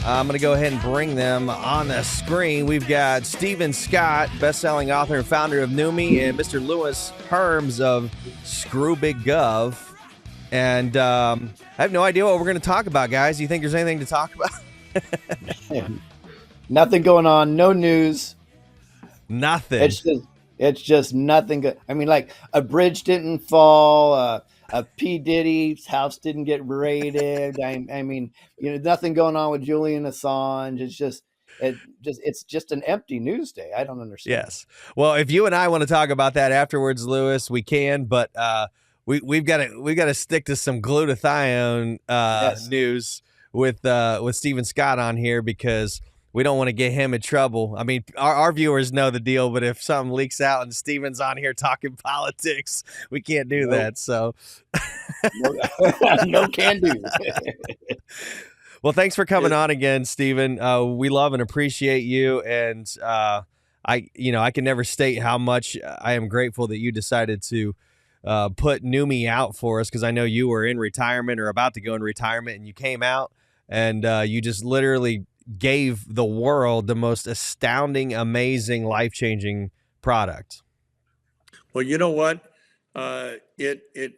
I'm going to go ahead and bring them on the screen. We've got Stephen Scott, best-selling author and founder of Neumi, and Mr. Lewis Herms of Screw Big Gov. And I have no idea what we're going to talk about, guys. Do you think there's anything to talk about? Nothing going on. No news. Nothing. It's just nothing good. I mean, like a bridge didn't fall. A P. Diddy's house didn't get raided. I mean, nothing going on with Julian Assange. It's just an empty news day. I don't understand. Yes. Well, if you and I want to talk about that afterwards, Lewis, we can. But we've got to stick to some glutathione news with Stephen Scott on here, because we don't want to get him in trouble. I mean, our viewers know the deal, but if something leaks out and Steven's on here talking politics, we can't do that. So no can do. Well, thanks for coming on again, Stephen. We love and appreciate you. And I can never state how much I am grateful that you decided to put Neumi out for us, because I know you were in retirement or about to go in retirement, and you came out and you just literally gave the world the most astounding, amazing, life-changing product. Well, you know what? It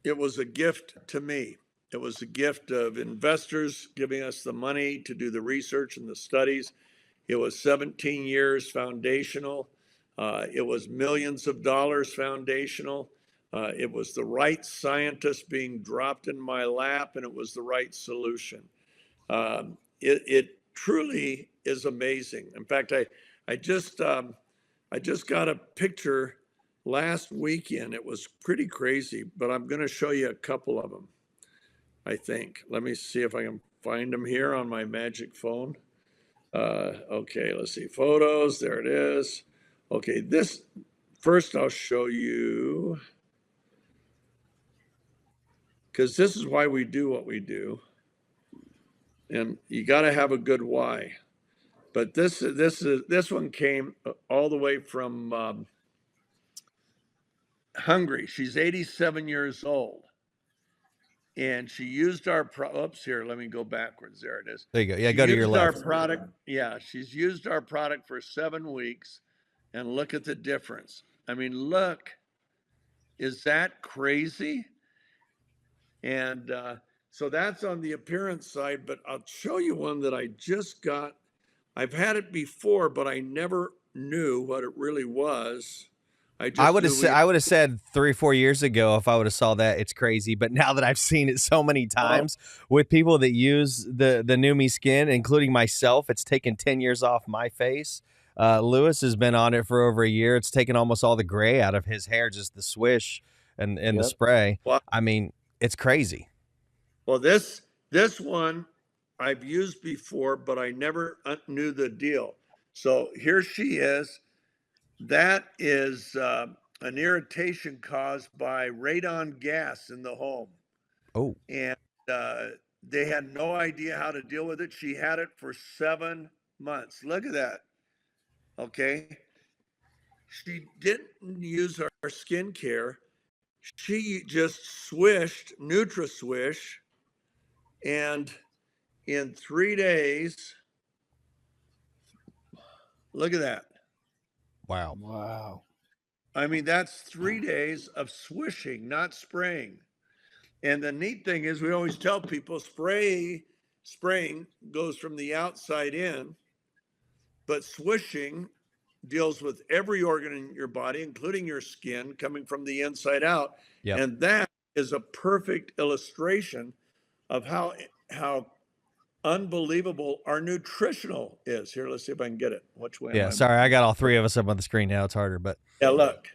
was a gift to me. It was a gift of investors giving us the money to do the research and the studies. It was 17 years foundational. It was millions of dollars foundational. It was the right scientist being dropped in my lap, and it was the right solution. It truly is amazing. In fact, I just got a picture last weekend. It was pretty crazy, but I'm going to show you a couple of them, I think. Let me see if I can find them here on my magic phone. Okay, let's see. Photos. There it is. Okay, this first I'll show you, because this is why we do what we do. And you got to have a good why. But this one came all the way from Hungary. She's 87 years old, and she used our oops, here, let me go backwards. There it is. There you go. Yeah, go to your left. Our product. Yeah, she's used our product for 7 weeks, and look at the difference. I mean, look, is that crazy? And so that's on the appearance side, but I'll show you one that I just got. I've had it before, but I never knew what it really was. I would have said 3 or 4 years ago, if I would have saw that, it's crazy. But now that I've seen it so many times with people that use the Neumi skin, including myself, it's taken 10 years off my face. Lewis has been on it for over a year. It's taken almost all the gray out of his hair, just the swish and the spray. Well, I mean, it's crazy. Well, this one I've used before, but I never knew the deal. So here she is. That is an irritation caused by radon gas in the home. Oh. And they had no idea how to deal with it. She had it for 7 months. Look at that. Okay. She didn't use our skincare. She just swished, NutraSwish, and in 3 days, look at that. Wow. I mean, that's 3 days of swishing, not spraying. And the neat thing is, we always tell people spraying goes from the outside in, but swishing deals with every organ in your body, including your skin, coming from the inside out. Yep. And that is a perfect illustration of how unbelievable our nutritional is. Here, let's see if I can get it. Which way? Yeah, sorry, I got all 3 of us up on the screen now. It's harder, but yeah, look.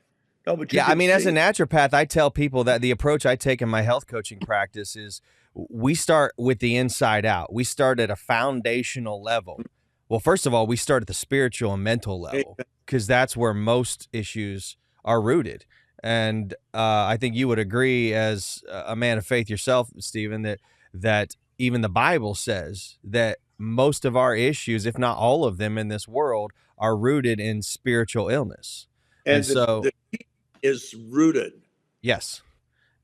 No, but yeah, I mean, as a naturopath, I tell people that the approach I take in my health coaching practice is we start with the inside out. We start at a foundational level. Well, first of all, we start at the spiritual and mental level, because that's where most issues are rooted. And I think you would agree, as a man of faith yourself, Stephen, that even the Bible says that most of our issues, if not all of them in this world, are rooted in spiritual illness. And so the key is rooted. Yes.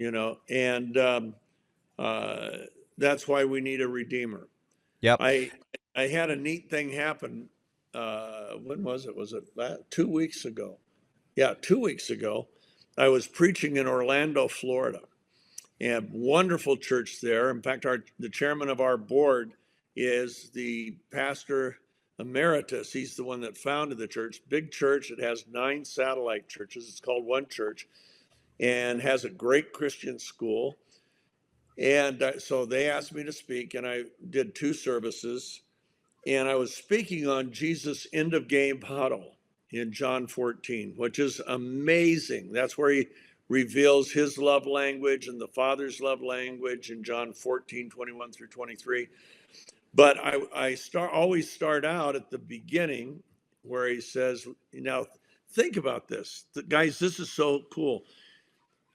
And that's why we need a redeemer. Yep. I had a neat thing happen. When was it? Was it 2 weeks ago? Yeah, 2 weeks ago. I was preaching in Orlando, Florida, and wonderful church there. In fact, the chairman of our board is the pastor emeritus. He's the one that founded the church. Big church. It has 9 satellite churches. It's called One Church, and has a great Christian school. And so they asked me to speak, and I did 2 services. And I was speaking on Jesus' end of game huddle in John 14, which is amazing. That's where he reveals his love language and the Father's love language in John 14, 21 through 23. But I always start out at the beginning where he says, now think about this. Guys, this is so cool.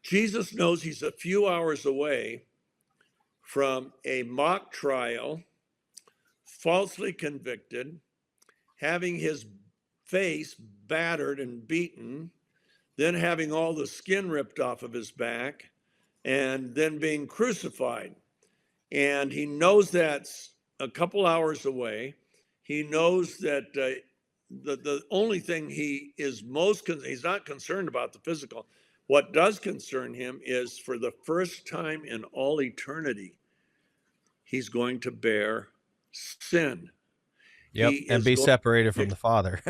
Jesus knows he's a few hours away from a mock trial, falsely convicted, having his face battered and beaten, then having all the skin ripped off of his back, and then being crucified. And he knows that's a couple hours away. He knows that the only thing he is he's not concerned about the physical. What does concern him is for the first time in all eternity, he's going to bear sin. Yep. He And is be going separated to, from the Father.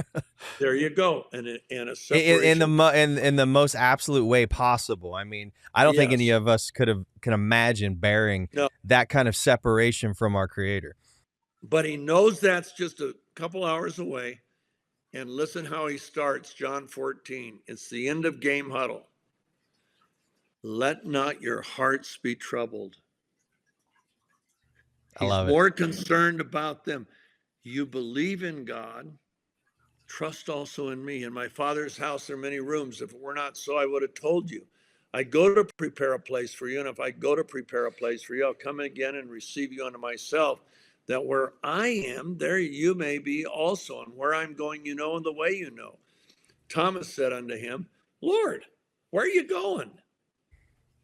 there you go, and a in separation. in the most absolute way possible. I mean, I don't think any Yes. of us can imagine bearing No, that kind of separation from our Creator. but he knows that's just a couple hours away. And listen how he starts John 14. It's the end of game huddle. Let not your hearts be troubled. I He's love it. more concerned about them. You believe in God, trust also in me. In my Father's house there are many rooms. If it were not so, I would have told you. I go to prepare a place for you, and if I go to prepare a place for you, I'll come again and receive you unto myself, that where I am, there you may be also. And where I'm going, you know, and the way you know. Thomas said unto him, Lord, where are you going?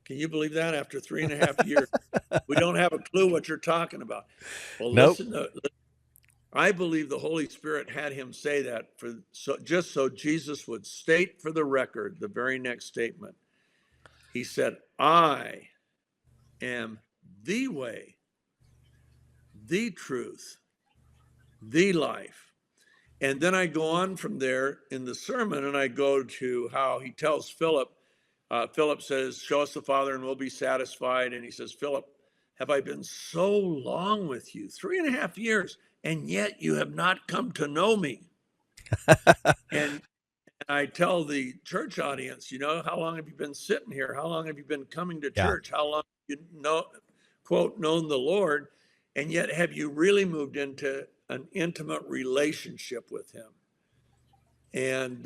Can you believe that after 3.5 years? We don't have a clue what you're talking about. Well, Nope. I believe the Holy Spirit had him say that just so Jesus would state for the record the very next statement. He said, I am the way, the truth, the life. And then I go on from there in the sermon, and I go to how he tells Philip. Philip says, show us the Father and we'll be satisfied. And he says, Philip, have I been so long with you, 3.5 years, and yet you have not come to know me? And I tell the church audience, you know, how long have you been sitting here? How long have you been coming to Yeah. church? How long have you quote, known the Lord? And yet have you really moved into an intimate relationship with him? And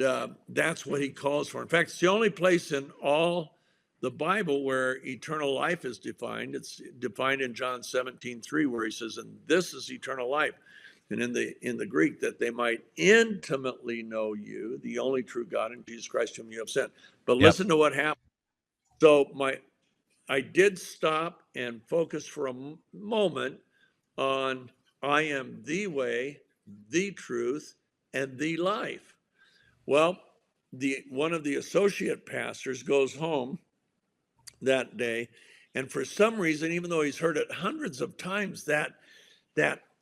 that's what he calls for. In fact, it's the only place in all the Bible where eternal life is defined. It's defined in John 17:3, where he says, and this is eternal life. And in the Greek, that they might intimately know you, the only true God, and Jesus Christ whom you have sent. But Yep. listen to what happened. So I did stop and focus for a moment on I am the way, the truth, and the life. Well, one of the associate pastors goes home that day, and for some reason, even though he's heard it hundreds of times, that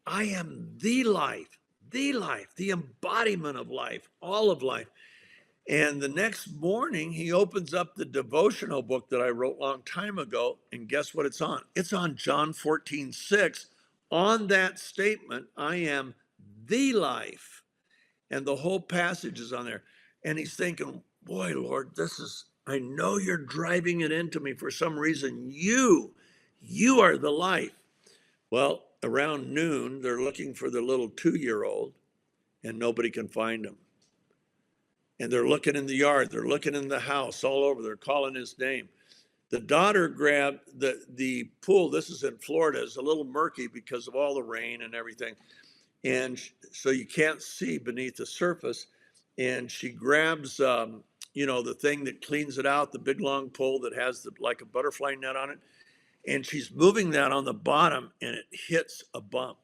I am the life, the embodiment of life, all of life. And the next morning, he opens up the devotional book that I wrote a long time ago, and guess what it's on? It's on John 14:6. On that statement, I am the life. And the whole passage is on there. And he's thinking, boy, Lord, I know you're driving it into me for some reason. You are the life. Well, around noon, they're looking for the little 2-year-old, and nobody can find him. And they're looking in the yard, they're looking in the house, all over, they're calling his name. The daughter grabbed the pool. This is in Florida. It's a little murky because of all the rain and everything. And so you can't see beneath the surface. And she grabs, the thing that cleans it out, the big long pole that has like a butterfly net on it. And she's moving that on the bottom, and it hits a bump.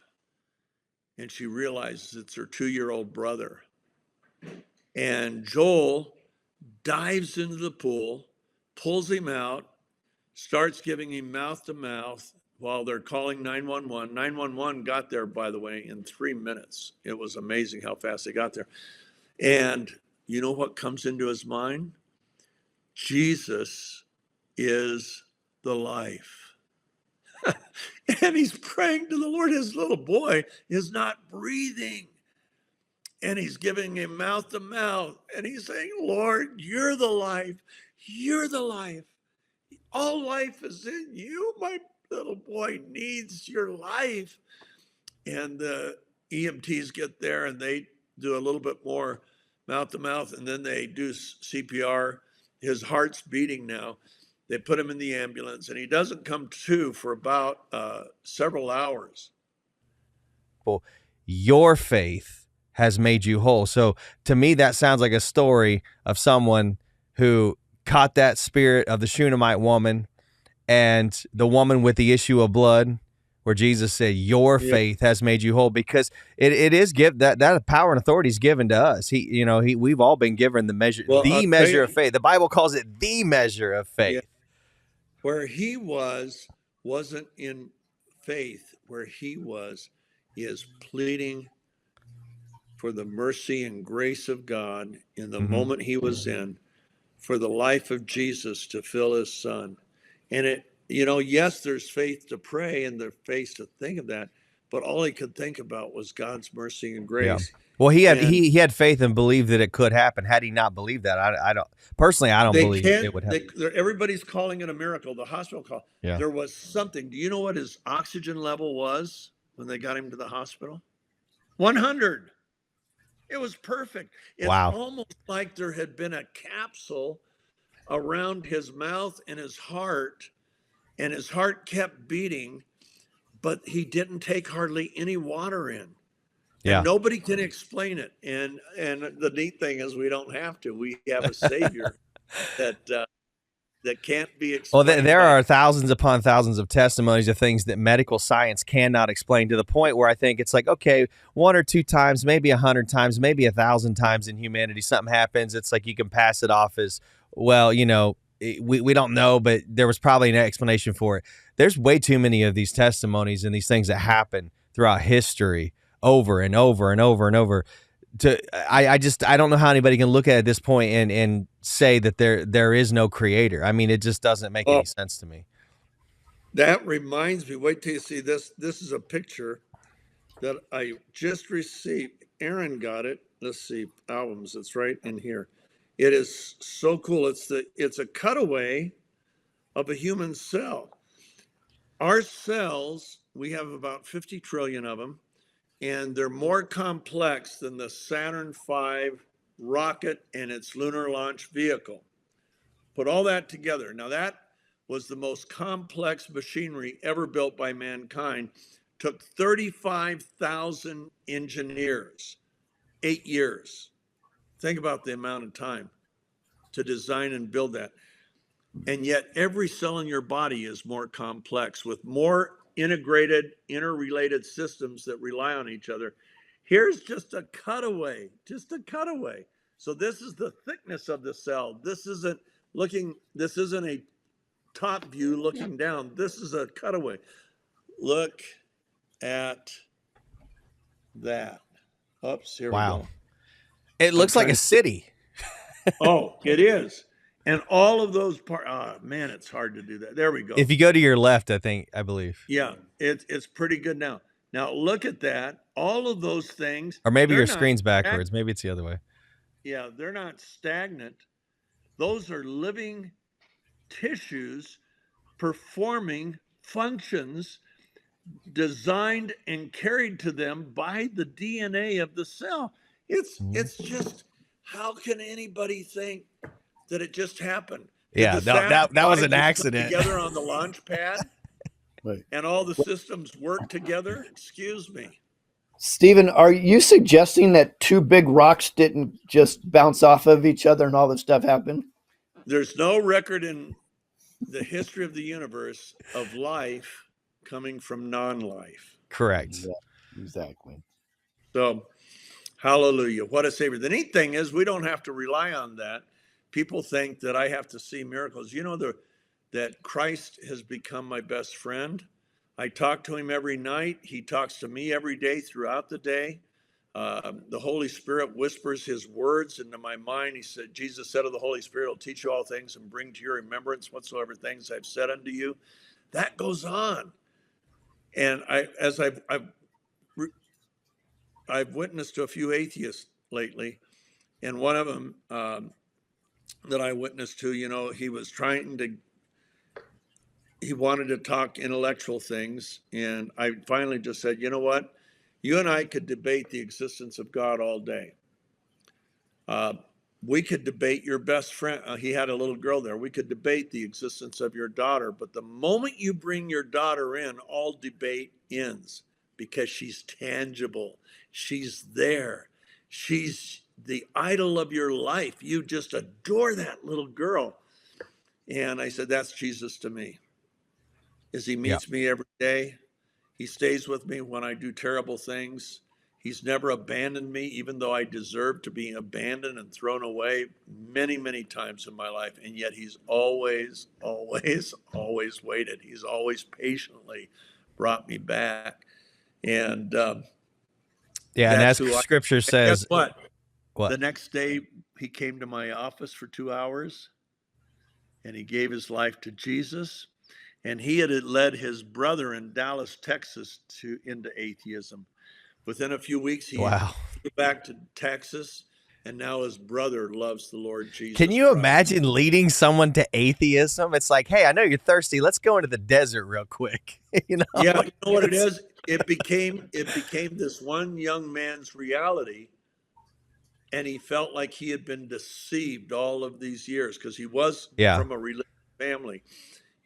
and she realizes it's her 2-year-old brother. And Joel dives into the pool, pulls him out, starts giving him mouth to mouth while they're calling 911. 911 got there, by the way, in 3 minutes. It was amazing how fast they got there. And you know what comes into his mind? Jesus is the life. And he's praying to the Lord. His little boy is not breathing. And he's giving him mouth to mouth. And he's saying, Lord, you're the life. You're the life. All life is in you. My little boy needs your life. And the EMTs get there and they do a little bit more mouth to mouth, and then they do CPR. His heart's beating now. They put him in the ambulance, and he doesn't come to for about several hours. Well, your faith has made you whole. So to me, that sounds like a story of someone who caught that spirit of the Shunammite woman and the woman with the issue of blood, where Jesus said, your faith has made you whole, because it is that power and authority is given to us. We've all been given the measure, of faith. The Bible calls it the measure of faith. Yeah. Where he wasn't in faith. Where he is pleading for the mercy and grace of God in the moment he was in, for the life of Jesus to fill his son. And yes, there's faith to pray and there's faith to think of that, but all he could think about was God's mercy and grace. Yeah. Well, he had faith and believed that it could happen. Had he not believed that, I don't believe it would happen. Everybody's calling it a miracle. The hospital call. Yeah. There was something. Do you know what his oxygen level was when they got him to the hospital? 100. It was perfect. It's almost like there had been a capsule around his mouth and his heart kept beating, but he didn't take hardly any water in. Yeah. And nobody can explain it. And the neat thing is we don't have to. We have a Savior that can't be explained. Well, there are thousands upon thousands of testimonies of things that medical science cannot explain, to the point where I think it's like, okay, 1 or 2 times, maybe 100 times, maybe 1,000 times in humanity, something happens. It's like you can pass it off as, well, we don't know, but there was probably an explanation for it. There's way too many of these testimonies and these things that happen throughout history over and over and over and over. I don't know how anybody can look at it at this point and say that there is no creator. I mean, it just doesn't make any sense to me. That reminds me, wait till you see this. This is a picture that I just received. Aaron got it. Let's see, albums. It's right in here. It is so cool. It's a cutaway of a human cell. Our cells, we have about 50 trillion of them, and they're more complex than the Saturn V rocket and its lunar launch vehicle. Put all that together. Now, that was the most complex machinery ever built by mankind. Took 35,000 engineers, 8 years. Think about the amount of time to design and build that. And yet every cell in your body is more complex with more integrated, interrelated systems that rely on each other. Here's just a cutaway. So this is the thickness of the cell. This isn't a top view looking down. This is a cutaway. Look at that. Oops, here we go. It looks like a city. Oh, it is. And all of those parts, man, it's hard to do that. There we go. If you go to your left, I believe. Yeah, it's pretty good now. Now look at that. All of those things. Or maybe your screen's backwards. Maybe it's the other way. Yeah, they're not stagnant. Those are living tissues performing functions designed and carried to them by the DNA of the cell. It's just, how can anybody think that it just happened? Yeah, that was an accident. Together on the launch pad, right, and all the systems work together. Excuse me, Stephen. Are you suggesting that 2 big rocks didn't just bounce off of each other and all this stuff happened? There's no record in the history of the universe of life coming from non-life. Correct. Yeah, exactly. So, hallelujah. What a Savior. The neat thing is we don't have to rely on that. People think that I have to see miracles. You know, that Christ has become my best friend. I talk to him every night. He talks to me every day throughout the day. The Holy Spirit whispers his words into my mind. He said, Jesus said of the Holy Spirit, will teach you all things and bring to your remembrance whatsoever things I've said unto you. That goes on. And I've witnessed to a few atheists lately, and one of them that I witnessed to, you know, he wanted to talk intellectual things, and I finally just said, you know what, you and I could debate the existence of God all day. We could debate your best friend. He had a little girl there. We could debate the existence of your daughter, but the moment you bring your daughter in, all debate ends because she's tangible. She's there. She's the idol of your life. You just adore that little girl. And I said, that's Jesus to me. Is he meets me every day. He stays with me when I do terrible things. He's never abandoned me, even though I deserve to be abandoned and thrown away many, many times in my life. And yet he's always, always, always waited. He's always patiently brought me back. And Yeah, and that's as who I. Scripture And says, guess what? what? The next day, he came to my office for 2 hours and he gave his life to Jesus. And he had led his brother in Dallas, Texas, into atheism. Within a few weeks, he Wow. flew back to Texas, and now his brother loves the Lord Jesus Can you Christ. imagine leading someone to atheism? It's like, hey, I know you're thirsty. Let's go into the desert real quick. You know? Yeah, you know what it is? It became this one young man's reality, and he felt like he had been deceived all of these years because he was Yeah. from a religious family,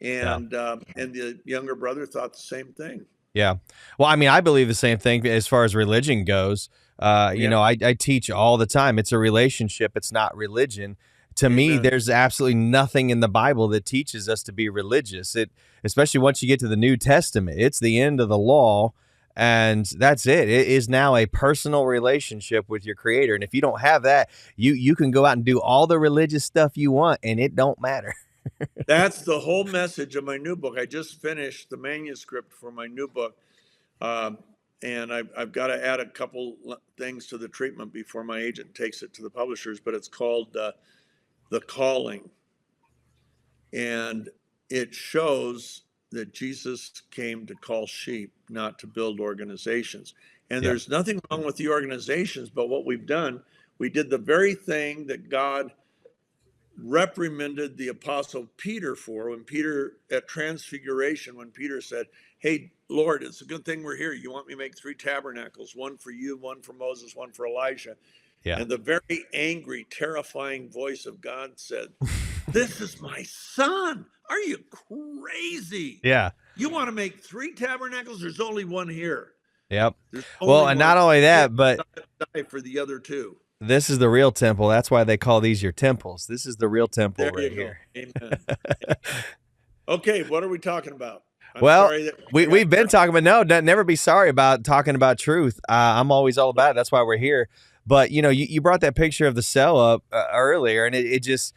and the younger brother thought the same thing. Yeah. Well, I mean, I believe the same thing as far as religion goes. You know, I teach all the time. It's a relationship. It's not religion. To me, Amen. there's absolutely nothing in the Bible that teaches us to be religious. Especially once you get to the New Testament, it's the end of the law, and that's it. It is now a personal relationship with your Creator. And if you don't have that, you can go out and do all the religious stuff you want, and it don't matter. That's the whole message of my new book. I just finished the manuscript for my new book, and I've got to add a couple things to the treatment before my agent takes it to the publishers. But it's called The Calling, and it shows that Jesus came to call sheep, not to build organizations. And Yeah. there's nothing wrong with the organizations, but what we've done, we did the very thing that God reprimanded the apostle Peter for when Peter at Transfiguration, when Peter said, hey, Lord, it's a good thing we're here. You want me to make 3 tabernacles, one for you, one for Moses, one for Elijah. Yeah. And the very angry, terrifying voice of God said, this is my son. Are you crazy? Yeah. You want to make 3 tabernacles? There's only one here. Yep. There's Well, only and one. not only that, but die for the other 2. this is the real temple. That's why they call these your temples. This is the real temple There right you here. go. Amen. Okay, what are we talking about? I'm Well, sorry that we've been talking, but no, never be sorry about talking about truth. I'm always all about it. That's why we're here. But, you know, you brought that picture of the cell up earlier, and it just,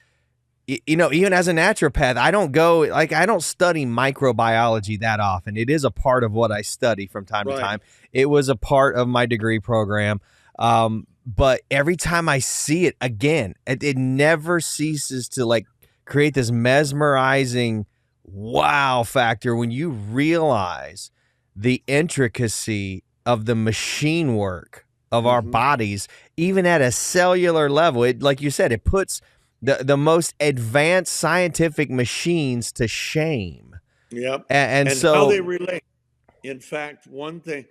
you know, even as a naturopath, I don't study microbiology that often. It is a part of what I study from time to time. It was a part of my degree program. But every time I see it again, it never ceases to like create this mesmerizing wow factor when you realize the intricacy of the machine work of our bodies, even at a cellular level. It, like you said, it puts the most advanced scientific machines to shame. Yep. And so how they relate. In fact, one thing,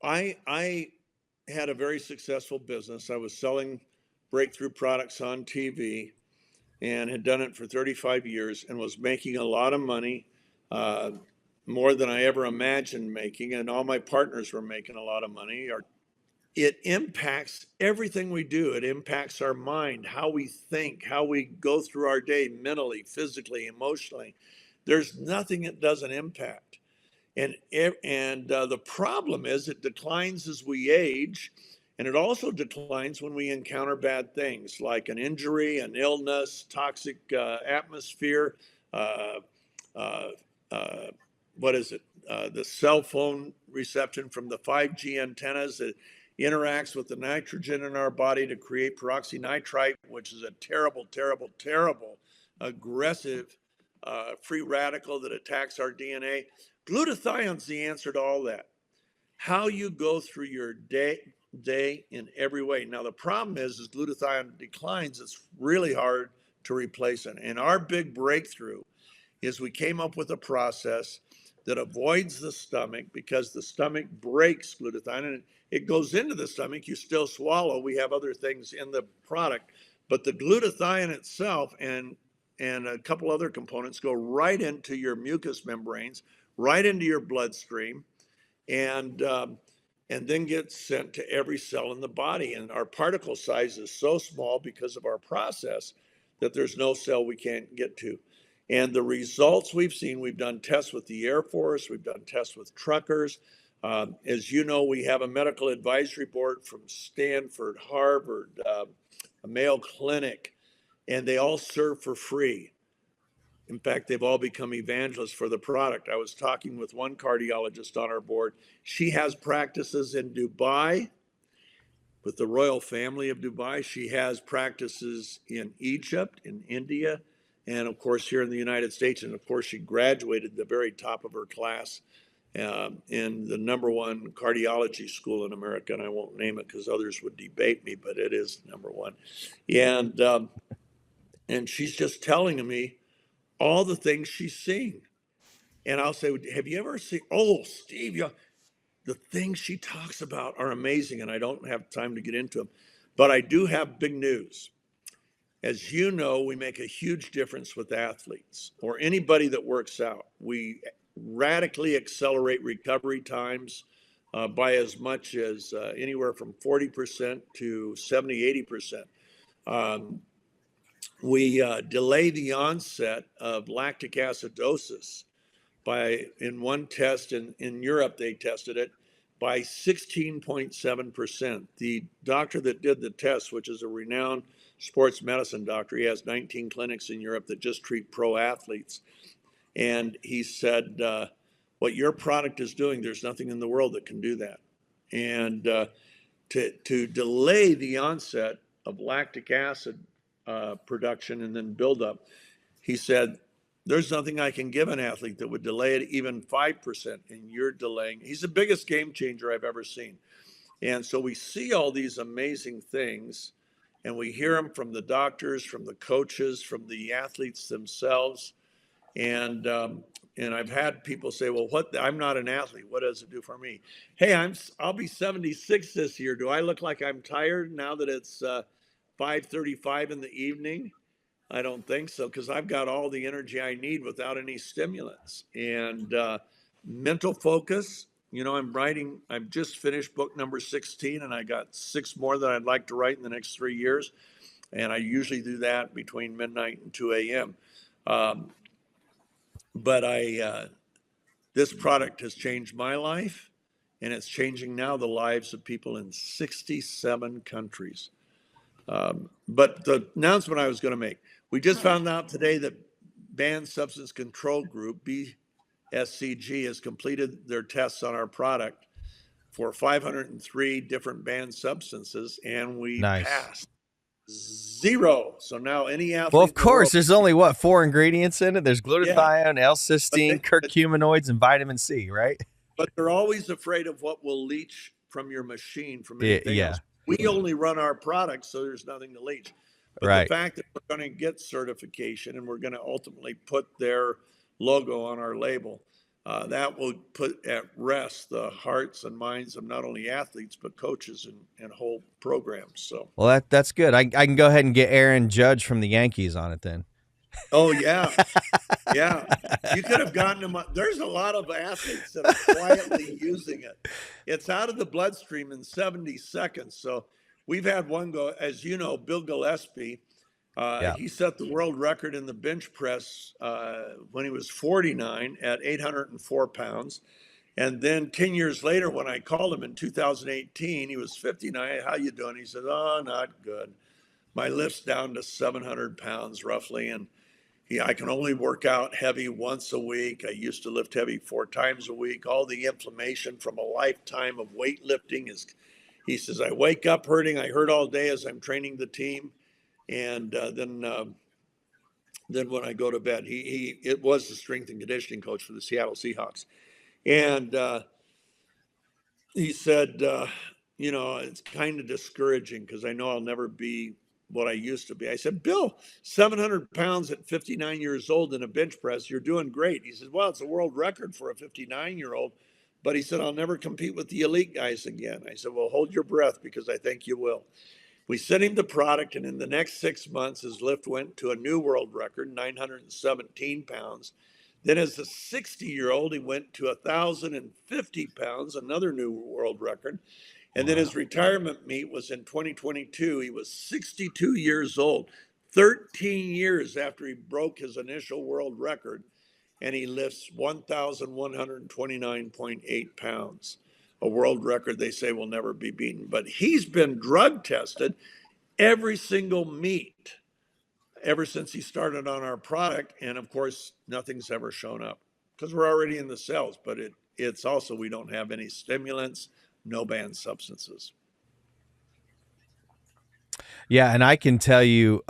I had a very successful business. I was selling breakthrough products on TV and had done it for 35 years and was making a lot of money, more than I ever imagined making. And all my partners were making a lot of money. It impacts everything we do. It impacts our mind, how we think, how we go through our day mentally, physically, emotionally. There's nothing it doesn't impact. And the problem is it declines as we age. And it also declines when we encounter bad things like an injury, an illness, toxic atmosphere, uh, uh, uh, what is it? The cell phone reception from the 5G antennas that interacts with the nitrogen in our body to create peroxynitrite, which is a terrible, terrible, terrible, aggressive free radical that attacks our DNA. Glutathione's the answer to all that. How you go through your day in every way. Now the problem is glutathione declines. It's really hard to replace it. And our big breakthrough is we came up with a process that avoids the stomach, because the stomach breaks glutathione and it goes into the stomach. You still swallow. We have other things in the product, but the glutathione itself and a couple other components go right into your mucous membranes, right into your bloodstream, and then get sent to every cell in the body. And our particle size is so small because of our process that there's no cell we can't get to. And the results we've seen, we've done tests with the Air Force, we've done tests with truckers. As you know, we have a medical advisory board from Stanford, Harvard, a Mayo Clinic, and they all serve for free. In fact, they've all become evangelists for the product. I was talking with one cardiologist on our board. She has practices in Dubai with the royal family of Dubai. She has practices in Egypt, in India, and of course here in the United States. And of course, she graduated the very top of her class in the #1 cardiology school in America. And I won't name it because others would debate me, but it is #1. And she's just telling me all the things she's seeing. And I'll say, have you ever seen, oh, Steve, the things she talks about are amazing. And I don't have time to get into them, but I do have big news. As you know, we make a huge difference with athletes or anybody that works out. We radically accelerate recovery times by as much as anywhere from 40% to 70, 80%. We delay the onset of lactic acidosis in one test in Europe, they tested it by 16.7%. The doctor that did the test, which is a renowned sports medicine doctor, he has 19 clinics in Europe that just treat pro athletes. And he said, what your product is doing, there's nothing in the world that can do that. And to delay the onset of lactic acid production and then buildup, he said, there's nothing I can give an athlete that would delay it even 5%, and you're delaying. He's the biggest game changer I've ever seen. And so we see all these amazing things, and we hear them from the doctors, from the coaches, from the athletes themselves. And I've had people say, well, I'm not an athlete. What does it do for me? Hey, I'll be 76 this year. Do I look like I'm tired now that it's 5:35 in the evening? I don't think so, because I've got all the energy I need without any stimulants. And mental focus, I've just finished book number 16, and I got 6 more that I'd like to write in the next 3 years. And I usually do that between midnight and 2 a.m. But this product has changed my life, and it's changing now the lives of people in 67 countries. But the announcement I was going to make, we just found out today that Banned Substance Control Group, BSCG, has completed their tests on our product for 503 different banned substances, and we passed 0. So now any athlete. Well, of course, there's only 4 ingredients in it. There's glutathione, L-cysteine, curcuminoids, and vitamin C, right? But they're always afraid of what will leach from your machine from anything else. We only run our products, so there's nothing to leach. But the fact that we're going to get certification and we're going to ultimately put their logo on our label, that will put at rest the hearts and minds of not only athletes, but coaches and whole programs. So, well, that's good. I can go ahead and get Aaron Judge from the Yankees on it then. Oh, yeah. Yeah. You could have gotten them. There's a lot of athletes that are quietly using it. It's out of the bloodstream in 70 seconds. So we've had one go, as you know, Bill Gillespie, he set the world record in the bench press when he was 49 at 804 pounds. And then 10 years later, when I called him in 2018, he was 59. How you doing? He said, oh, not good. My lift's down to 700 pounds roughly. And I can only work out heavy once a week. I used to lift heavy 4 times a week. All the inflammation from a lifetime of weightlifting is, he says, I wake up hurting. I hurt all day as I'm training the team. And then when I go to bed, it was the strength and conditioning coach for the Seattle Seahawks. And he said, it's kind of discouraging because I know I'll never be what I used to be. I said, Bill, 700 pounds at 59 years old in a bench press, you're doing great. He said, well, it's a world record for a 59-year-old. But he said, I'll never compete with the elite guys again. I said, well, hold your breath because I think you will. We sent him the product, and in the next 6 months, his lift went to a new world record, 917 pounds. Then as a 60-year-old, he went to 1,050 pounds, another new world record. And then his retirement meet was in 2022. He was 62 years old, 13 years after he broke his initial world record, and he lifts 1,129.8 pounds, a world record they say will never be beaten. But he's been drug tested every single meet ever since he started on our product. And of course, nothing's ever shown up because we're already in the cells, but it's also, we don't have any stimulants, no banned substances. Yeah, and I can tell you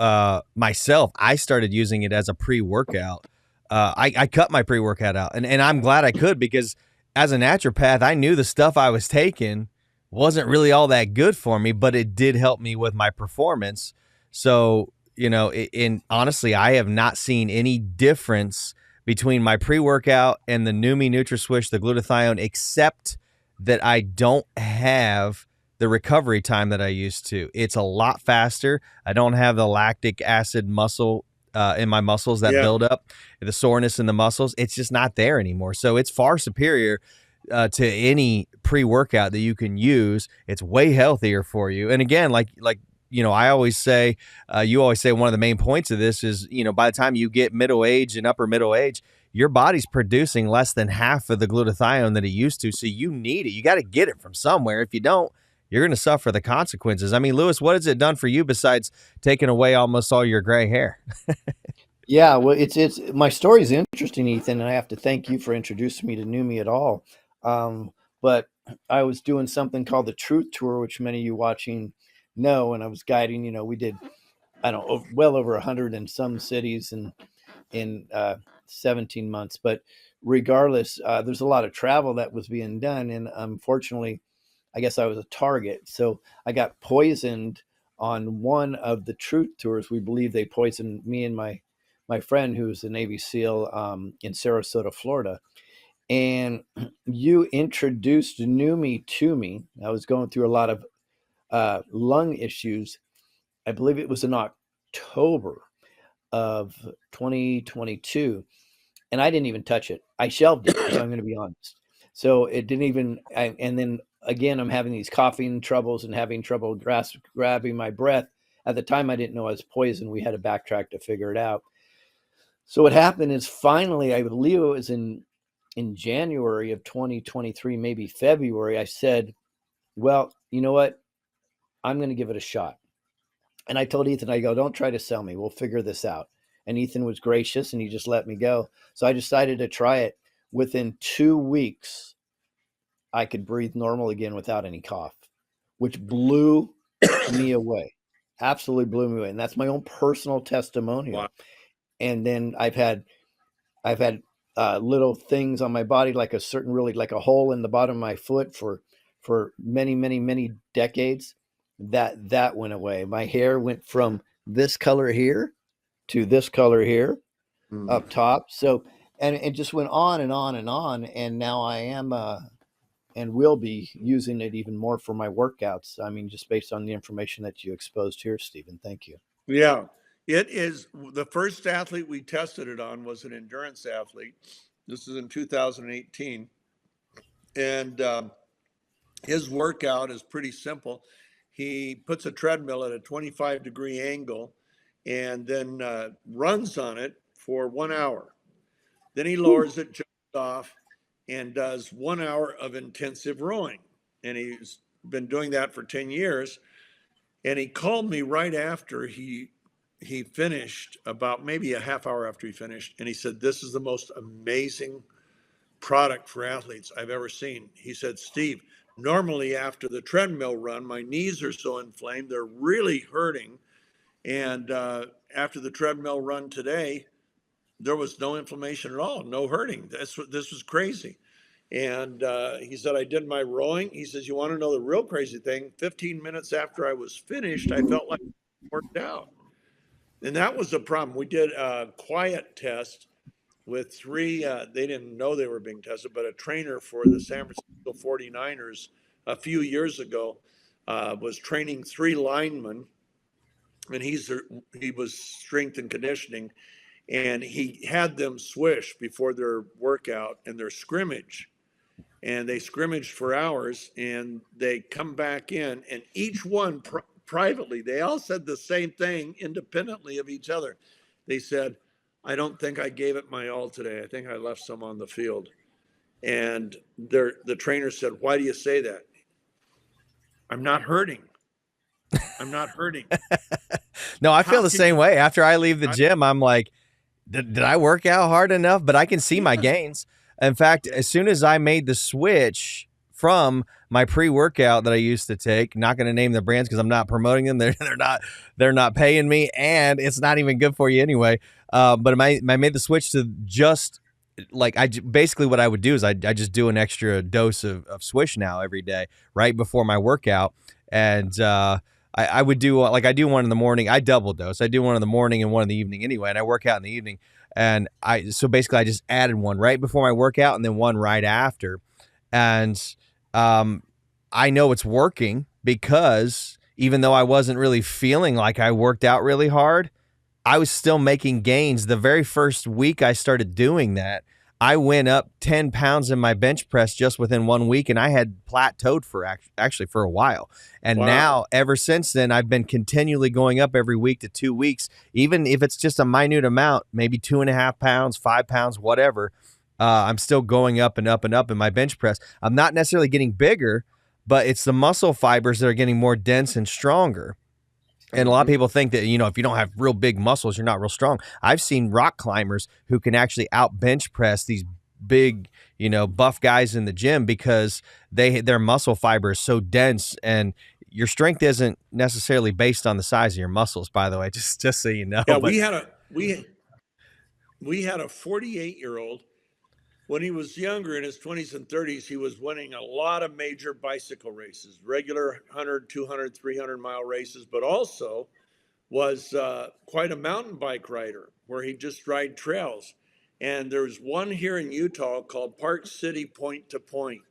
myself, I started using it as a pre-workout. I cut my pre-workout out, and I'm glad I could because as a naturopath, I knew the stuff I was taking wasn't really all that good for me, but it did help me with my performance. So, honestly, I have not seen any difference between my pre-workout and the Neumi NutraSwish, the glutathione, except that I don't have the recovery time that I used to. It's a lot faster. I don't have the lactic acid muscle in my muscles that build up, the soreness in the muscles. It's just not there anymore. So it's far superior to any pre-workout that you can use. It's way healthier for you. And again, like I always say, you always say one of the main points of this is, by the time you get middle age and upper middle age, your body's producing less than half of the glutathione that it used to. So you need it. You got to get it from somewhere. If you don't, you're going to suffer the consequences. I mean, Lewis, what has it done for you besides taking away almost all your gray hair? Yeah, well, it's my story is interesting, Ethan, and I have to thank you for introducing me to Neumi at all. But I was doing something called the Truth Tour, which many of you watching know, and I was guiding. We did, I don't know, well over 100 in some cities and in 17 months. But regardless, there's a lot of travel that was being done, and unfortunately, I guess I was a target. So I got poisoned on one of the Truth Tours. We believe they poisoned me and my friend who's a Navy SEAL in Sarasota, Florida. And you introduced Neumi to me. I was going through a lot of lung issues. I believe it was in October of 2022. And I didn't even touch it. I shelved it, so I'm going to be honest. So it didn't even, and then again, I'm having these coughing troubles and having trouble grabbing my breath. At the time, I didn't know I was poisoned. We had to backtrack to figure it out. So what happened is finally, I believe it was in January of 2023, maybe February, I said, well, you know what? I'm going to give it a shot. And I told Ethan, I go, don't try to sell me. We'll figure this out. And Ethan was gracious and he just let me go. So I decided to try it. Within 2 weeks, I could breathe normal again without any cough, which blew me away. Absolutely blew me away. And that's my own personal testimonial. Wow. And then I've had little things on my body, like a certain, really like a hole in the bottom of my foot for many, many, many decades. That went away. My hair went from this color here to this color here up top. So, and it just went on and on and on. And now I am, and will be using it even more for my workouts. I mean, just based on the information that you exposed here, Stephen. Thank you. Yeah. It is the first athlete we tested it on was an endurance athlete. This is in 2018. And his workout is pretty simple. He puts a treadmill at a 25-degree angle and then runs on it for 1 hour. Then he lowers it, jumps off, and does 1 hour of intensive rowing. And he's been doing that for 10 years. And he called me right after he finished, about maybe a half hour after he finished, and he said, "This is the most amazing product for athletes I've ever seen." He said, "Steve, normally after the treadmill run, my knees are so inflamed, they're really hurting. And after the treadmill run today, there was no inflammation at all, no hurting. This was crazy." And he said, "I did my rowing." He says, "You want to know the real crazy thing? 15 minutes after I was finished, I felt like I worked out." And that was the problem. We did a quiet test with three, they didn't know they were being tested, but a trainer for the San Francisco 49ers a few years ago was training three linemen, and he was strength and conditioning, and he had them swish before their workout and their scrimmage. And they scrimmaged for hours, and they come back in, and each one privately, they all said the same thing independently of each other. They said, "I don't think I gave it my all today. I think I left some on the field." And the trainer said, "Why do you say that?" "I'm not hurting. I'm not hurting." No, I feel How the can same you? way. After I leave the gym, I'm like, did I work out hard enough? But I can see my Yeah. gains. In fact, Yeah. as soon as I made the switch from my pre-workout that I used to take, not going to name the brands because I'm not promoting them. They're not paying me, and it's not even good for you anyway. But I made the switch to just like basically what I would do is I just do an extra dose of Swish now every day right before my workout, and I would do like I do one in the morning. I double dose. I do one in the morning and one in the evening anyway, and I work out in the evening. And so basically I just added one right before my workout and then one right after. And I know it's working because even though I wasn't really feeling like I worked out really hard, I was still making gains. The very first week I started doing that, I went up 10 pounds in my bench press just within 1 week, and I had plateaued for actually for a while. And Wow. now, ever since then, I've been continually going up every week to 2 weeks, even if it's just a minute amount, maybe 2.5 pounds, 5 pounds, whatever. I'm still going up and up and up in my bench press. I'm not necessarily getting bigger, but it's the muscle fibers that are getting more dense and stronger. And a lot of people think that, if you don't have real big muscles, you're not real strong. I've seen rock climbers who can actually out bench press these big, buff guys in the gym because their muscle fiber is so dense, and your strength isn't necessarily based on the size of your muscles, by the way, just so you know. Yeah, But we had a 48-year-old. When he was younger, in his 20s and 30s, he was winning a lot of major bicycle races, regular 100, 200, 300-mile races, but also was quite a mountain bike rider where he just ride trails. And there's one here in Utah called Park City Point to Point.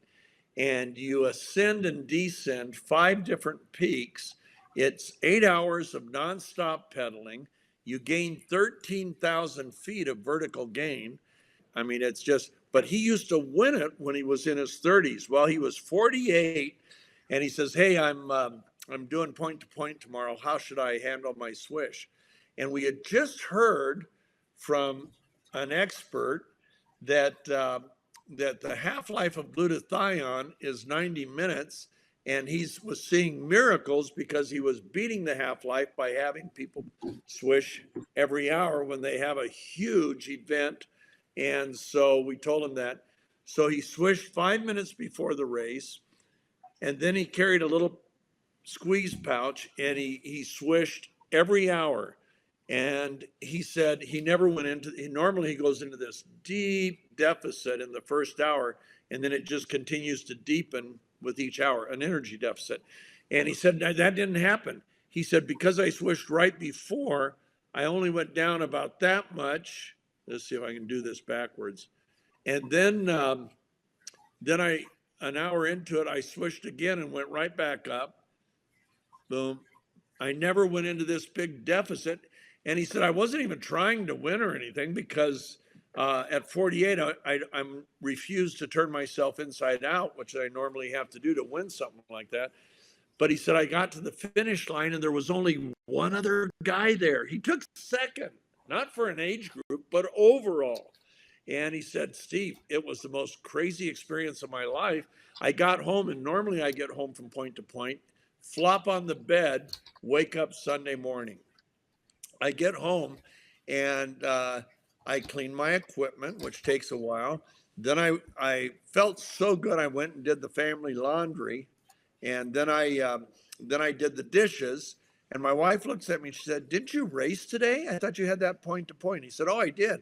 And you ascend and descend 5 different peaks. It's 8 hours of nonstop pedaling. You gain 13,000 feet of vertical gain. I mean, it's just, but he used to win it when he was in his 30s. Well, he was 48, and he says, "Hey, I'm doing point to point tomorrow. How should I handle my swish?" And we had just heard from an expert that that the half-life of glutathione is 90 minutes, and he was seeing miracles because he was beating the half-life by having people swish every hour when they have a huge event. And so we told him that. So he swished 5 minutes before the race, and then he carried a little squeeze pouch, and he swished every hour. And he said he never went into, normally he goes into this deep deficit in the first hour, and then it just continues to deepen with each hour, an energy deficit. And he said that didn't happen. He said, because I swished right before, I only went down about that much. Let's see if I can do this backwards. And then an hour into it, I swished again and went right back up. Boom. I never went into this big deficit. And he said, I wasn't even trying to win or anything because at 48, I'm refused to turn myself inside out, which I normally have to do to win something like that. But he said, I got to the finish line and there was only one other guy there. He took second, not for an age group, but overall. And he said, Steve, it was the most crazy experience of my life. I got home, and normally I get home from point to point, flop on the bed, wake up Sunday morning. I get home and I clean my equipment, which takes a while. Then I felt so good. I went and did the family laundry, and then I did the dishes. And my wife looks at me and she said, "Didn't you race today? I thought you had that point to point." He said, "Oh, I did."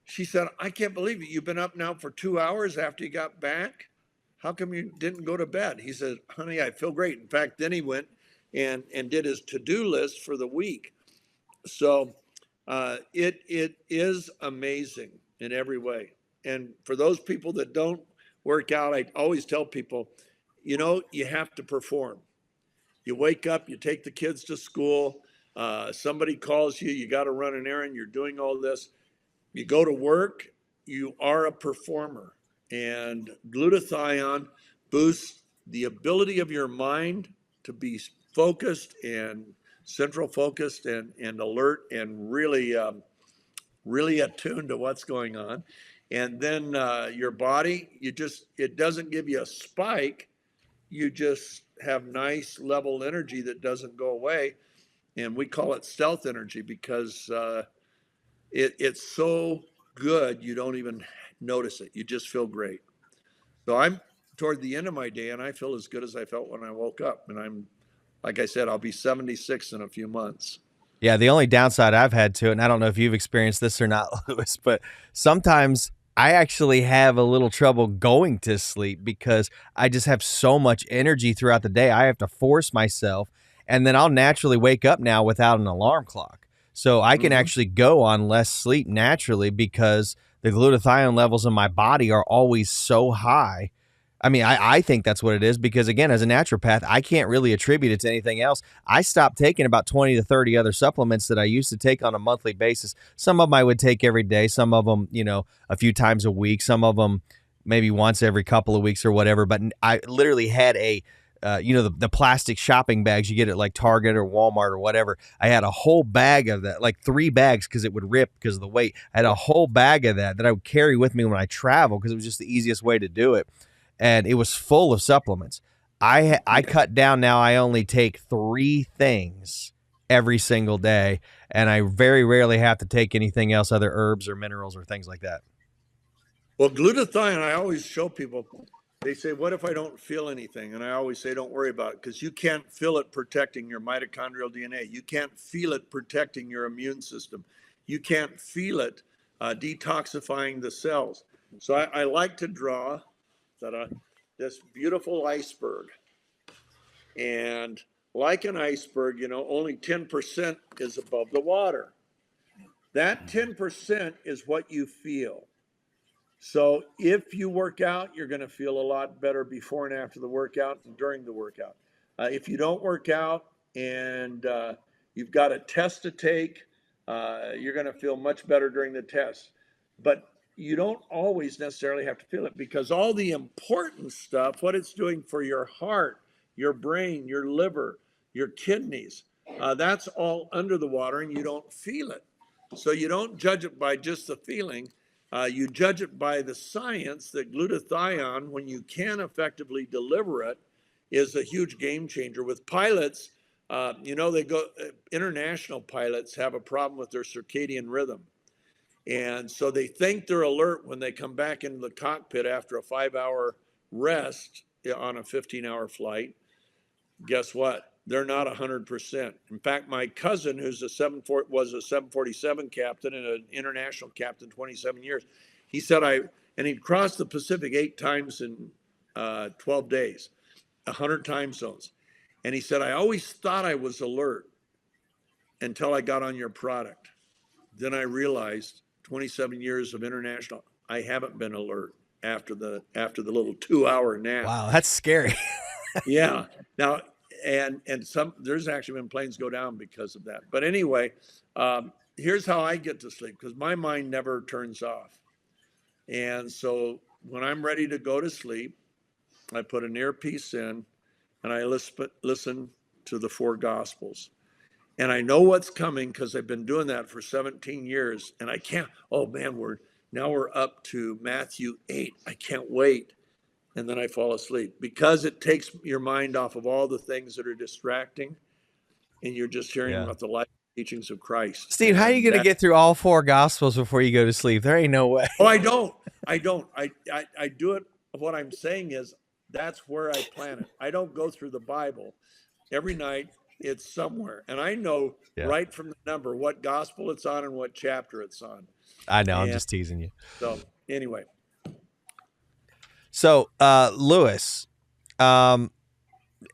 She said, "I can't believe it. You've been up now for 2 hours after you got back. How come you didn't go to bed?" He said, "Honey, I feel great." In fact, then he went and did his to-do list for the week. So it is amazing in every way. And for those people that don't work out, I always tell people, you have to perform. You wake up, you take the kids to school, somebody calls you, you got to run an errand, you're doing all this. You go to work, you are a performer. And glutathione boosts the ability of your mind to be focused and central focused and alert and really attuned to what's going on. And then your body, it doesn't give you a spike. You just have nice level energy that doesn't go away. And we call it stealth energy because it's so good you don't even notice it. You just feel great. So I'm toward the end of my day and I feel as good as I felt when I woke up. And I'm, like I said, I'll be 76 in a few months. Yeah, the only downside I've had to it, and I don't know if you've experienced this or not, Lewis, but sometimes I actually have a little trouble going to sleep because I just have so much energy throughout the day. I have to force myself, and then I'll naturally wake up now without an alarm clock. So I can actually go on less sleep naturally because the glutathione levels in my body are always so high. I mean, I think that's what it is because, again, as a naturopath, I can't really attribute it to anything else. I stopped taking about 20 to 30 other supplements that I used to take on a monthly basis. Some of them I would take every day. Some of them, a few times a week. Some of them maybe once every couple of weeks or whatever. But I literally had the plastic shopping bags you get at like Target or Walmart or whatever. I had a whole bag of that, like 3 bags because it would rip because of the weight. I had a whole bag of that I would carry with me when I travel because it was just the easiest way to do it. And it was full of supplements. I cut down now. I only take 3 things every single day, and I very rarely have to take anything else, other herbs or minerals or things like that. Well, glutathione, I always show people, they say, "What if I don't feel anything?" And I always say, don't worry about it because you can't feel it protecting your mitochondrial DNA. You can't feel it protecting your immune system. You can't feel it detoxifying the cells. So I like to draw this beautiful iceberg. And like an iceberg, only 10% is above the water. That 10% is what you feel. So if you work out, you're going to feel a lot better before and after the workout and during the workout. If you don't work out and you've got a test to take, you're going to feel much better during the test. But you don't always necessarily have to feel it because all the important stuff, what it's doing for your heart, your brain, your liver, your kidneys, that's all under the water and you don't feel it. So you don't judge it by just the feeling. You judge it by the science that glutathione, when you can effectively deliver it, is a huge game changer. With pilots, international pilots have a problem with their circadian rhythm. And so they think they're alert when they come back into the cockpit after a 5-hour rest on a 15-hour flight. Guess what? They're not 100%. In fact, my cousin, who's was a 747 captain and an international captain, 27 years, he said and he'd crossed the Pacific 8 times in 12 days, 100 time zones. And he said, I always thought I was alert until I got on your product. Then I realized 27 years of international, I haven't been alert after the little 2-hour nap. Wow, that's scary. Yeah. Now, and there's actually been planes go down because of that. But anyway, here's how I get to sleep because my mind never turns off. And so when I'm ready to go to sleep, I put an earpiece in and I listen to the 4 Gospels. And I know what's coming because I've been doing that for 17 years. And I can't, oh man, Now we're up to Matthew 8. I can't wait. And then I fall asleep because it takes your mind off of all the things that are distracting, and you're just hearing Yeah. about the life teachings of Christ. Steve, how are you going to get through all 4 gospels before you go to sleep? There ain't no way. Oh, I don't. I do it. What I'm saying is that's where I plan it. I don't go through the Bible every night. It's somewhere. And I know right from the number what gospel it's on and what chapter it's on. I know. And I'm just teasing you. so anyway. So, Lewis, and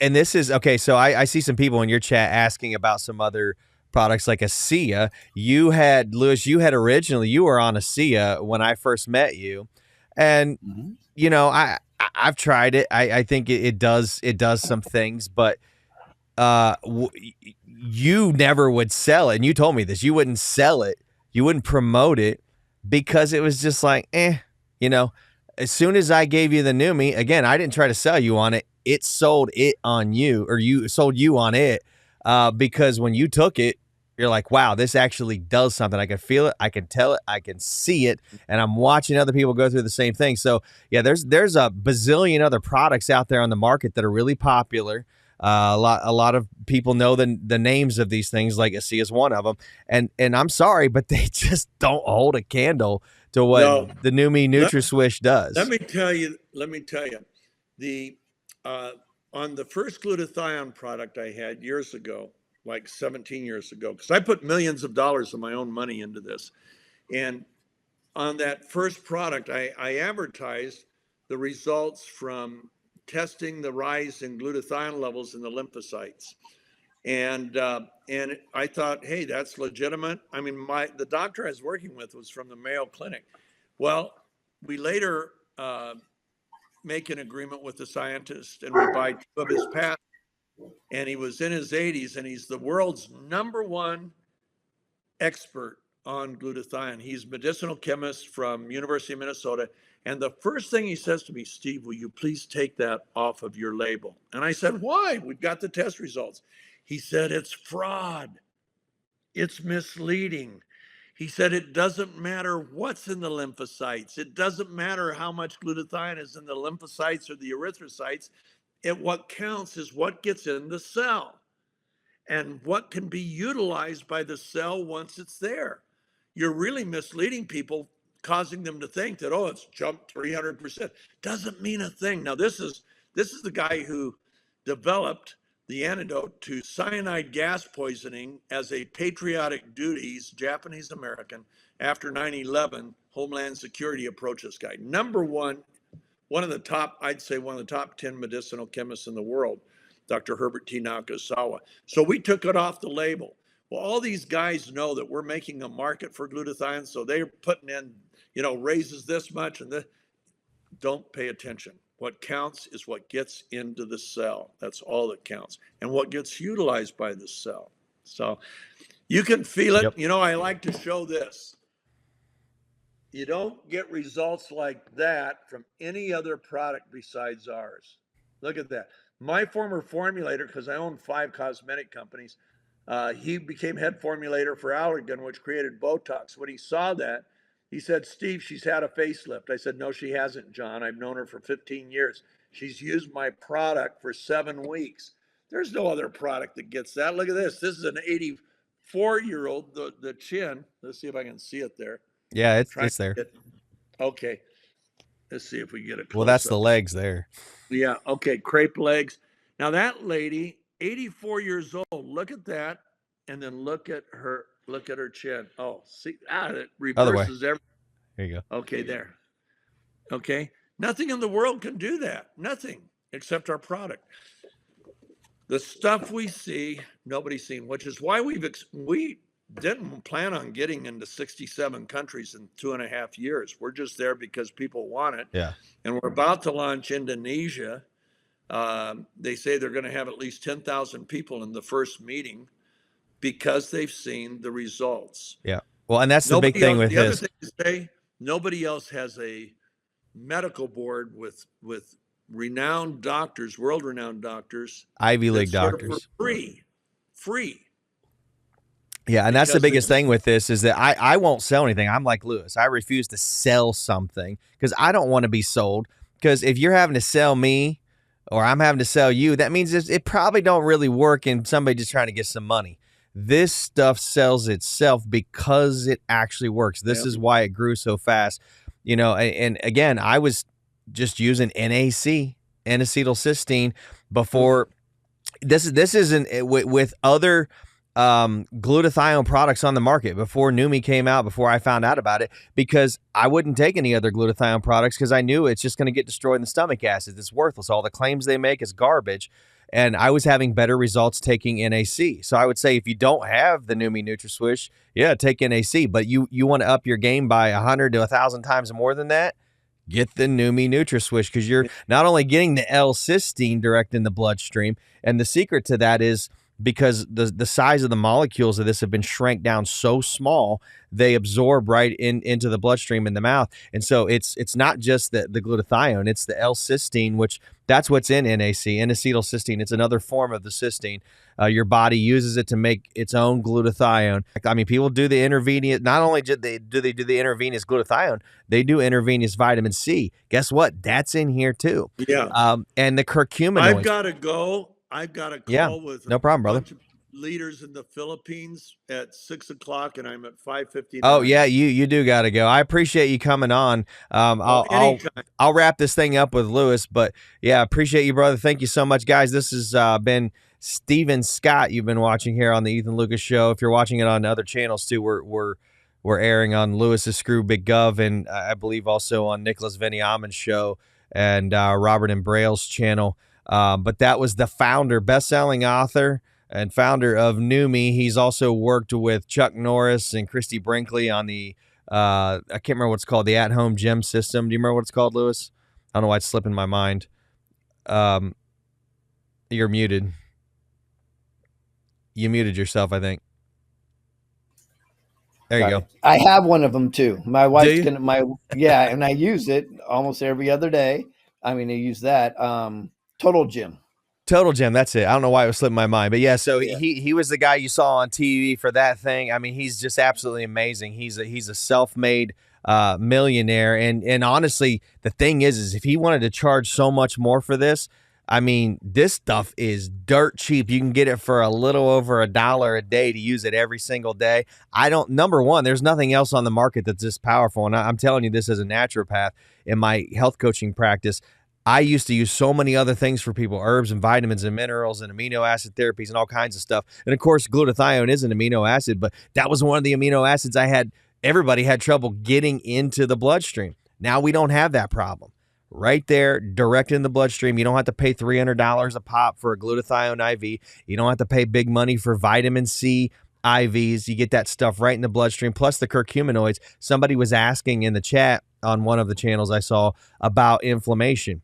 this is okay. So I see some people in your chat asking about some other products like ASEA. You had originally, you were on ASEA when I first met you. And, you know, I've tried it. I think it does some things, but you never would sell it. And you told me this, you wouldn't sell it. You wouldn't promote it because it was just like, you know, as soon as I gave you the Neumi, again, I didn't try to sell you on it. It sold it on you, or you sold you on it, because when you took it, you're like, wow, this actually does something. I can feel it. I can tell it. I can see it. And I'm watching other people go through the same thing. So yeah, there's a bazillion other products out there on the market that are really popular. A lot of people know the names of these things, like ASEA is one of them. And I'm sorry, but they just don't hold a candle to what the Neumi NutraSwish does. Let me tell you, the on the first glutathione product I had years ago, like 17 years ago, because I put millions of dollars of my own money into this. And on that first product, I advertised the results from testing the rise in glutathione levels in the lymphocytes. And I thought, hey, that's legitimate. I mean, the doctor I was working with was from the Mayo Clinic. Well, we later make an agreement with the scientist, and we buy 2 of his patents. And he was in his 80s, and he's the world's #1 expert on glutathione. He's a medicinal chemist from University of Minnesota. And the first thing he says to me, Steve, will you please take that off of your label? And I said, why? We've got the test results. He said, it's fraud. It's misleading. He said, it doesn't matter what's in the lymphocytes. It doesn't matter how much glutathione is in the lymphocytes or the erythrocytes. What counts is what gets in the cell and what can be utilized by the cell once it's there. You're really misleading people, causing them to think that, oh, it's jumped 300%. Doesn't mean a thing. Now, this is the guy who developed the antidote to cyanide gas poisoning as a patriotic duty. He's Japanese American. After 9/11, Homeland Security approached this guy. One of the top 10 medicinal chemists in the world, Dr. Herbert T. Nakasawa. So we took it off the label. Well, all these guys know that we're making a market for glutathione, so they're putting in, raises this much and this. Don't pay attention. What counts is what gets into the cell. That's all that counts. And what gets utilized by the cell. So you can feel it. Yep. I like to show this. You don't get results like that from any other product besides ours. Look at that. My former formulator, because I own 5 cosmetic companies, he became head formulator for Allergan, which created Botox. When he saw that, he said, Steve, she's had a facelift. I said, no, she hasn't, John. I've known her for 15 years. She's used my product for 7 weeks. There's no other product that gets that. Look at this. This is an 84-year-old, the chin. Let's see if I can see it there. Yeah, it's there. Okay. Let's see if we get it close. Well, that's the legs there. Yeah. Okay. Crepe legs. Now that lady, 84 years old. Look at that, and then look at her chin. Oh, see, it reverses everything. There you go. Okay, there. Okay. Nothing in the world can do that. Nothing except our product. The stuff we see, nobody's seen, which is why we didn't plan on getting into 67 countries in 2.5 years. We're just there because people want it. Yeah. And we're about to launch Indonesia. They say they're going to have at least 10,000 people in the first meeting because they've seen the results. Yeah. Well, and that's the big thing with his. Other thing to say, nobody else has a medical board with renowned doctors, world-renowned doctors, Ivy League doctors, for free. Yeah, and that's the because biggest it's thing with this is that I won't sell anything. I'm like Lewis. I refuse to sell something because I don't want to be sold. Because if you're having to sell me or I'm having to sell you, that means it probably don't really work and somebody just trying to get some money. This stuff sells itself because it actually works. This yeah, is why it grew so fast. And again, I was just using NAC, N-acetylcysteine, before this isn't with other glutathione products on the market before Neumi came out, before I found out about it, because I wouldn't take any other glutathione products because I knew it's just going to get destroyed in the stomach acid. It's worthless. All the claims they make is garbage. And I was having better results taking NAC. So I would say if you don't have the Neumi NutraSwish, yeah, take NAC. But you want to up your game by 100 to 1,000 times more than that, get the Neumi NutraSwish, because you're not only getting the L-cysteine direct in the bloodstream, and the secret to that is because the size of the molecules of this have been shrank down so small, they absorb right into the bloodstream in the mouth. And so it's not just the glutathione, it's the L-cysteine, which that's what's in NAC, N-acetylcysteine. It's another form of the cysteine. Your body uses it to make its own glutathione. I mean, people do the intravenous, not only do they do the intravenous glutathione, they do intravenous vitamin C. Guess what? That's in here too. yeah. And the curcuminoids. I've got to go. I've got a Yeah, call with no problem, a brother. bunch of leaders in the Philippines at 6:00, and I'm at 5:59. Oh yeah, you do got to go. I appreciate you coming on. Anytime. I'll wrap this thing up with Lewis, but yeah, appreciate you, brother. Thank you so much, guys. This has been Steven Scott. You've been watching here on the Ethan Lucas Show. If you're watching it on other channels too, we're airing on Lewis's Screw Big Gov, and I believe also on Nicholas Veniaman's show and Robert and Braille's channel. But that was the founder, best-selling author, and founder of Neumi. He's also worked with Chuck Norris and Christy Brinkley on the, I can't remember what it's called, the at-home gym system. Do you remember what it's called, Lewis? I don't know why it's slipping my mind. You're muted. You muted yourself, I think. There you go. I have one of them too. My wife's you? and I use it almost every other day. I mean, I use that. Total Gym. Total Gym, that's it. I don't know why it was slipping my mind, but yeah. So Yeah. he was the guy you saw on TV for that thing. I mean, he's just absolutely amazing. He's a self-made millionaire, and honestly, the thing is if he wanted to charge so much more for this, I mean, this stuff is dirt cheap. You can get it for a little over $1 a day to use it every single day. Number one, there's nothing else on the market that's this powerful, and I'm telling you this as a naturopath in my health coaching practice. I used to use so many other things for people, herbs and vitamins and minerals and amino acid therapies and all kinds of stuff. And of course, glutathione is an amino acid, but that was one of the amino acids everybody had trouble getting into the bloodstream. Now we don't have that problem. Right there, direct in the bloodstream. You don't have to pay $300 a pop for a glutathione IV. You don't have to pay big money for vitamin C IVs. You get that stuff right in the bloodstream, plus the curcuminoids. Somebody was asking in the chat on one of the channels I saw about inflammation.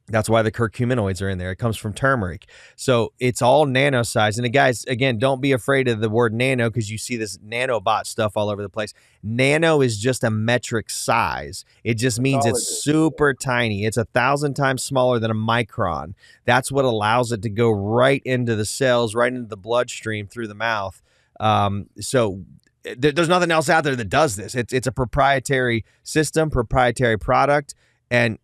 That's why the curcuminoids are in there. It comes from turmeric. So it's all nano size. And guys, again, don't be afraid of the word nano because you see this nanobot stuff all over the place. Nano is just a metric size. It just means it's super tiny. It's 1,000 times smaller than a micron. That's what allows it to go right into the cells, right into the bloodstream through the mouth. So there's nothing else out there that does this. It's a proprietary system, proprietary product, and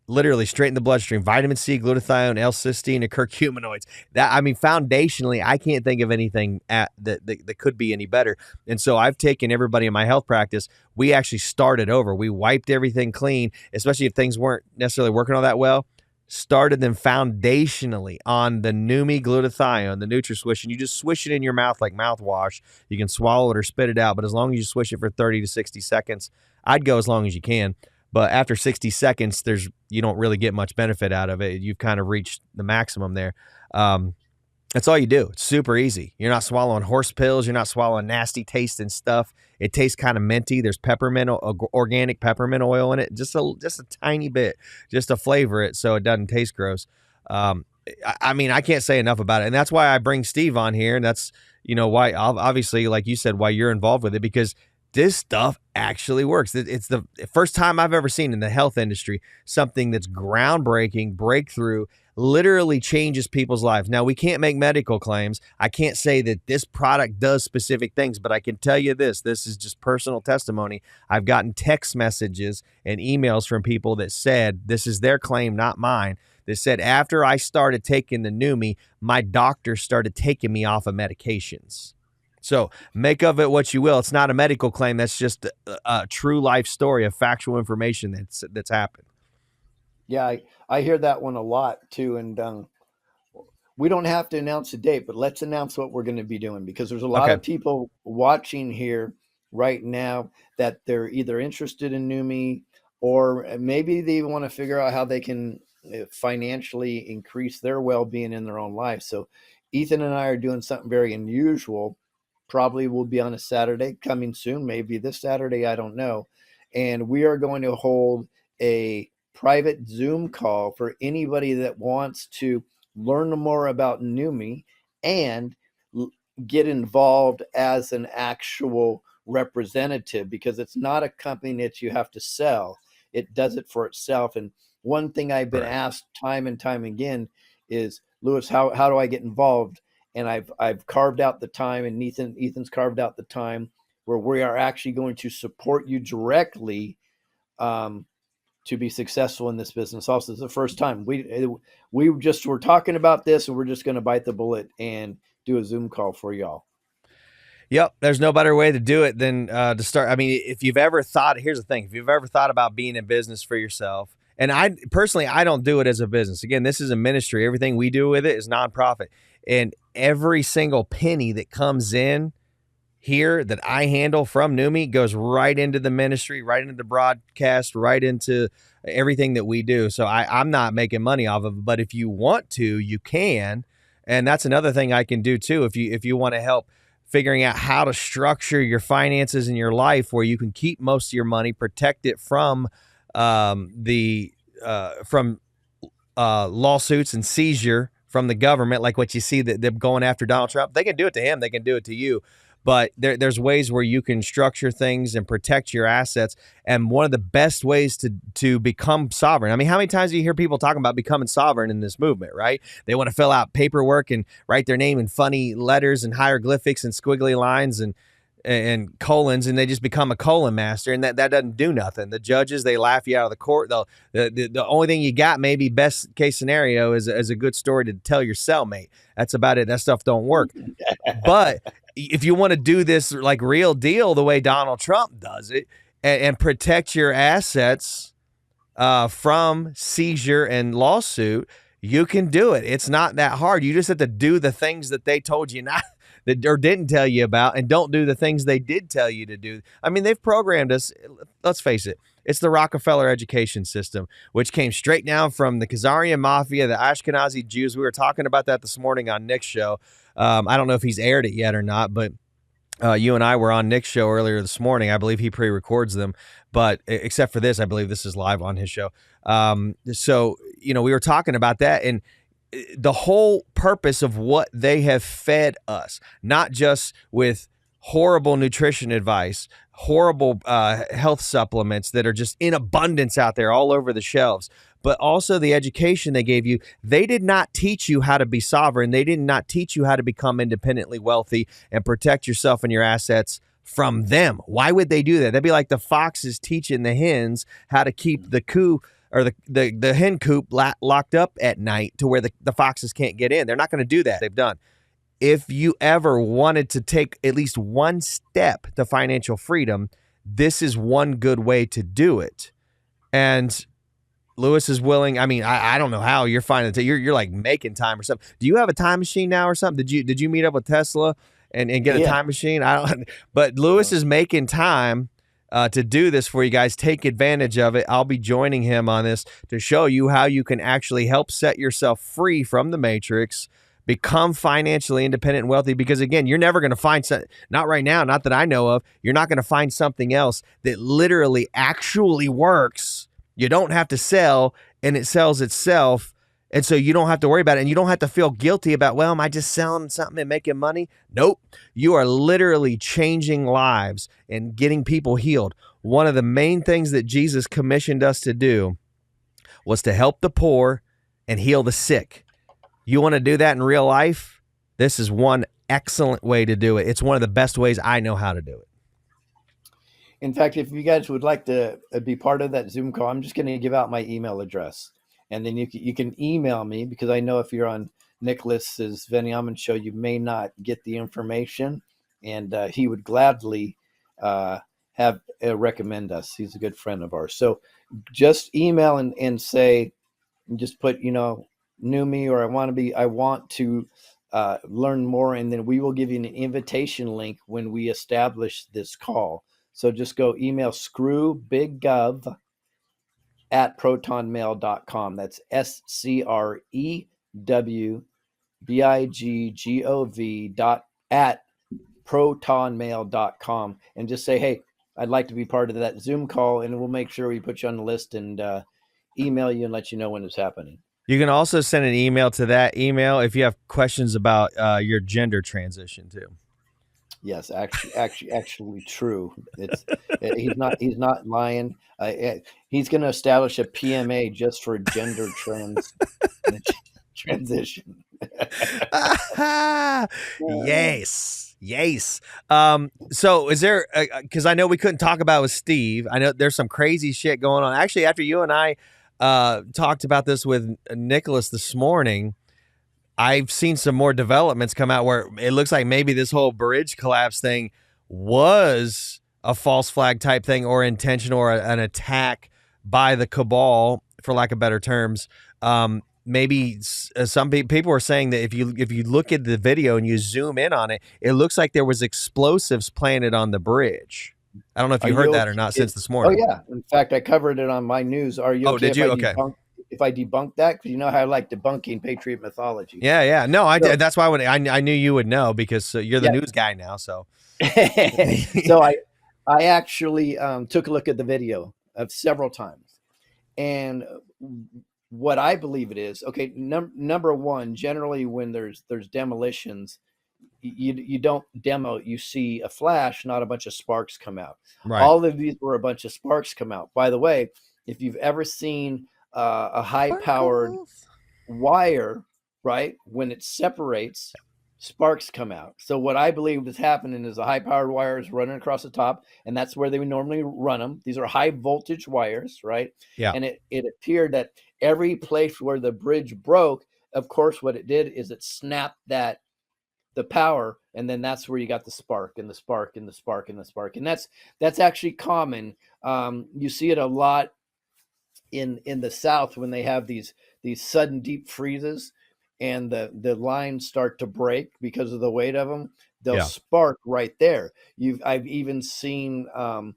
literally straight in the bloodstream. Vitamin C, glutathione, L-cysteine, and curcuminoids. Foundationally, I can't think of anything that could be any better. And so I've taken everybody in my health practice. We actually started over. We wiped everything clean, especially if things weren't necessarily working all that well. Started them foundationally on the Neumi glutathione, the NutraSwish, and you just swish it in your mouth like mouthwash. You can swallow it or spit it out, but as long as you swish it for 30 to 60 seconds, I'd go as long as you can. But after 60 seconds, you don't really get much benefit out of it. You've kind of reached the maximum there. That's all you do. It's super easy. You're not swallowing horse pills. You're not swallowing nasty tasting stuff. It tastes kind of minty. There's peppermint, organic peppermint oil in it. Just a tiny bit, just to flavor it so it doesn't taste gross. I mean, I can't say enough about it. And that's why I bring Steve on here. And that's, why, obviously, like you said, why you're involved with it, because this stuff actually works. It's the first time I've ever seen in the health industry something that's groundbreaking, breakthrough. literally changes people's lives. Now, we can't make medical claims. I can't say that this product does specific things, but I can tell you this is just personal testimony. I've gotten text messages and emails from people that said, this is their claim, not mine, that said, after I started taking the Neumi, my doctor started taking me off of medications. So make of it what you will. It's not a medical claim. That's just a true life story of factual information that's happened. Yeah, I hear that one a lot too. And we don't have to announce a date, but let's announce what we're going to be doing, because there's a lot of people watching here right now that they're either interested in Neumi, or maybe they want to figure out how they can financially increase their well-being in their own life. So Ethan and I are doing something very unusual. Probably will be on a Saturday coming soon, maybe this Saturday, I don't know. And we are going to hold a private Zoom call for anybody that wants to learn more about Neumi and get involved as an actual representative, because it's not a company that you have to sell. It does it for itself. And one thing I've been asked time and time again is, Lewis, how do I get involved? And I've carved out the time, and Ethan's carved out the time where we are actually going to support you directly to be successful in this business. Also, it's the first time we just were talking about this, and we're just going to bite the bullet and do a Zoom call for y'all. Yep. There's no better way to do it than to start. I mean, if you've ever thought, here's the thing, if you've ever thought about being in business for yourself, and I personally, I don't do it as a business. Again, this is a ministry. Everything we do with it is nonprofit. And every single penny that comes in here that I handle from Neumi goes right into the ministry, right into the broadcast, right into everything that we do. So I'm not making money off of it, but if you want to, you can. And that's another thing I can do too. If you want to help figuring out how to structure your finances in your life where you can keep most of your money, protect it from lawsuits and seizure from the government, like what you see that they're going after Donald Trump. They can do it to him. They can do it to you. But there's ways where you can structure things and protect your assets. And one of the best ways to become sovereign. I mean, how many times do you hear people talking about becoming sovereign in this movement, right? They want to fill out paperwork and write their name in funny letters and hieroglyphics and squiggly lines and colons, and they just become a colon master, and that doesn't do nothing. The judges, they laugh you out of the court. The only thing you got, maybe best case scenario, is a good story to tell your cellmate. That's about it. That stuff don't work. But if you want to do this like real deal, the way Donald Trump does it, and protect your assets from seizure and lawsuit, you can do it. It's not that hard. You just have to do the things that they told you not that or didn't tell you about, and don't do the things they did tell you to do. I mean, they've programmed us. Let's face it. It's the Rockefeller education system, which came straight down from the Khazarian Mafia, the Ashkenazi Jews. We were talking about that this morning on Nick's show. I don't know if he's aired it yet or not, but you and I were on Nick's show earlier this morning. I believe he pre-records them, but except for this, I believe this is live on his show. So, we were talking about that, and the whole purpose of what they have fed us, not just with horrible nutrition advice, horrible health supplements that are just in abundance out there all over the shelves, but also the education they gave you. They did not teach you how to be sovereign. They did not teach you how to become independently wealthy and protect yourself and your assets from them. Why would they do that? That'd be like the foxes teaching the hens how to keep the coop or the hen coop locked up at night to where the foxes can't get in. They're not going to do that. They've done. If you ever wanted to take at least one step to financial freedom, this is one good way to do it. And Lewis is willing. I mean, I don't know how you're finding it. You're like making time or something. Do you have a time machine now or something? Did you meet up with Tesla and get a time machine? But Lewis is making time to do this for you guys. Take advantage of it. I'll be joining him on this to show you how you can actually help set yourself free from the matrix, become financially independent and wealthy. Because again, you're never going to find not right now, not that I know of. You're not going to find something else that literally actually works. You don't have to sell, and it sells itself. And so you don't have to worry about it, and you don't have to feel guilty about, well, am I just selling something and making money? Nope. You are literally changing lives and getting people healed. One of the main things that Jesus commissioned us to do was to help the poor and heal the sick. You want to do that in real life? This is one excellent way to do it. It's one of the best ways I know how to do it. In fact, if you guys would like to be part of that Zoom call, I'm just going to give out my email address, and then you can email me, because I know if you're on Nicholas's Venyamin show, you may not get the information, and he would gladly have recommend us. He's a good friend of ours. So just email and say, just put, Neumi, or I want to learn more, and then we will give you an invitation link when we establish this call. So just go email screwbiggov@protonmail.com. That's SCREWBIGGOV at protonmail.com, and just say, hey, I'd like to be part of that Zoom call, and we'll make sure we put you on the list and email you and let you know when it's happening. You can also send an email to that email if you have questions about your gender transition too. Yes, actually true. He's not lying. He's going to establish a PMA just for gender transition. Yes. So is there, because I know we couldn't talk about it with Steve. I know there's some crazy shit going on. Actually, after you and I talked about this with Nicholas this morning, I've seen some more developments come out where it looks like maybe this whole bridge collapse thing was a false flag type thing, or intentional, or an attack by the cabal, for lack of better terms. Maybe some people are saying that if you look at the video and you zoom in on it, it looks like there was explosives planted on the bridge. I don't know if you heard that or not since this morning. Oh yeah, in fact, I covered it on my news. Are you? Oh, did you? Okay. If I debunk that, because you know how I like debunking Patriot mythology. Yeah. No, that's why I knew you would know, because you're the news guy now. So, so I actually took a look at the video of several times, and what I believe it is, okay, number one, generally when there's demolitions, you don't demo, you see a flash, not a bunch of sparks come out. Right. All of these were a bunch of sparks come out. By the way, if you've ever seen a high-powered wire, right, when it separates, sparks come out. So what I believe is happening is a high-powered wire is running across the top, and that's where they would normally run them. These are high-voltage wires, right? Yeah. And it appeared that every place where the bridge broke, of course, what it did is it snapped the power, and then that's where you got the spark and the spark and the spark and the spark. And that's actually common. You see it a lot in the South when they have these sudden deep freezes, and the lines start to break because of the weight of them. They'll spark right there. I've even seen a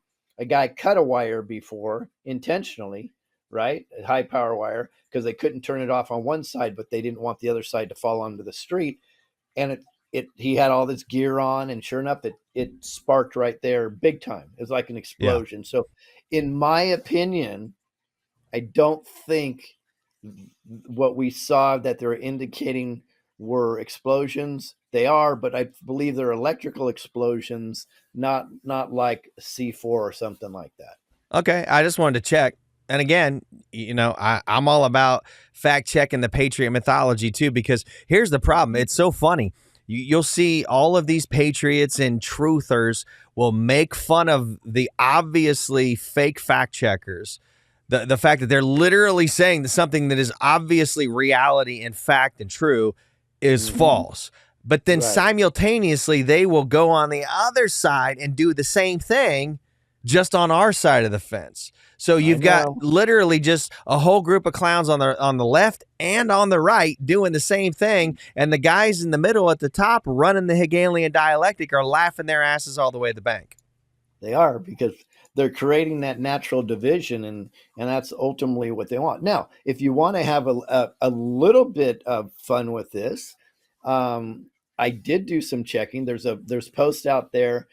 guy cut a wire before intentionally, right? A high power wire, because they couldn't turn it off on one side, but they didn't want the other side to fall onto the street. And he had all this gear on, and sure enough, it sparked right there big time. It was like an explosion. Yeah. So in my opinion, I don't think what we saw that they're indicating were explosions. They are, but I believe they're electrical explosions, not like C4 or something like that. Okay, I just wanted to check. And again, I'm all about fact checking the Patriot mythology too, because here's the problem. It's so funny. You'll see all of these patriots and truthers will make fun of the obviously fake fact checkers. The fact that they're literally saying that something that is obviously reality and fact and true is false. But then simultaneously, they will go on the other side and do the same thing just on our side of the fence. So you've got literally just a whole group of clowns on the left and on the right doing the same thing. And the guys in the middle at the top running the Hegelian dialectic are laughing their asses all the way to the bank. They are, because they're creating that natural division, and that's ultimately what they want. Now, if you want to have a little bit of fun with this, I did do some checking. There's posts out there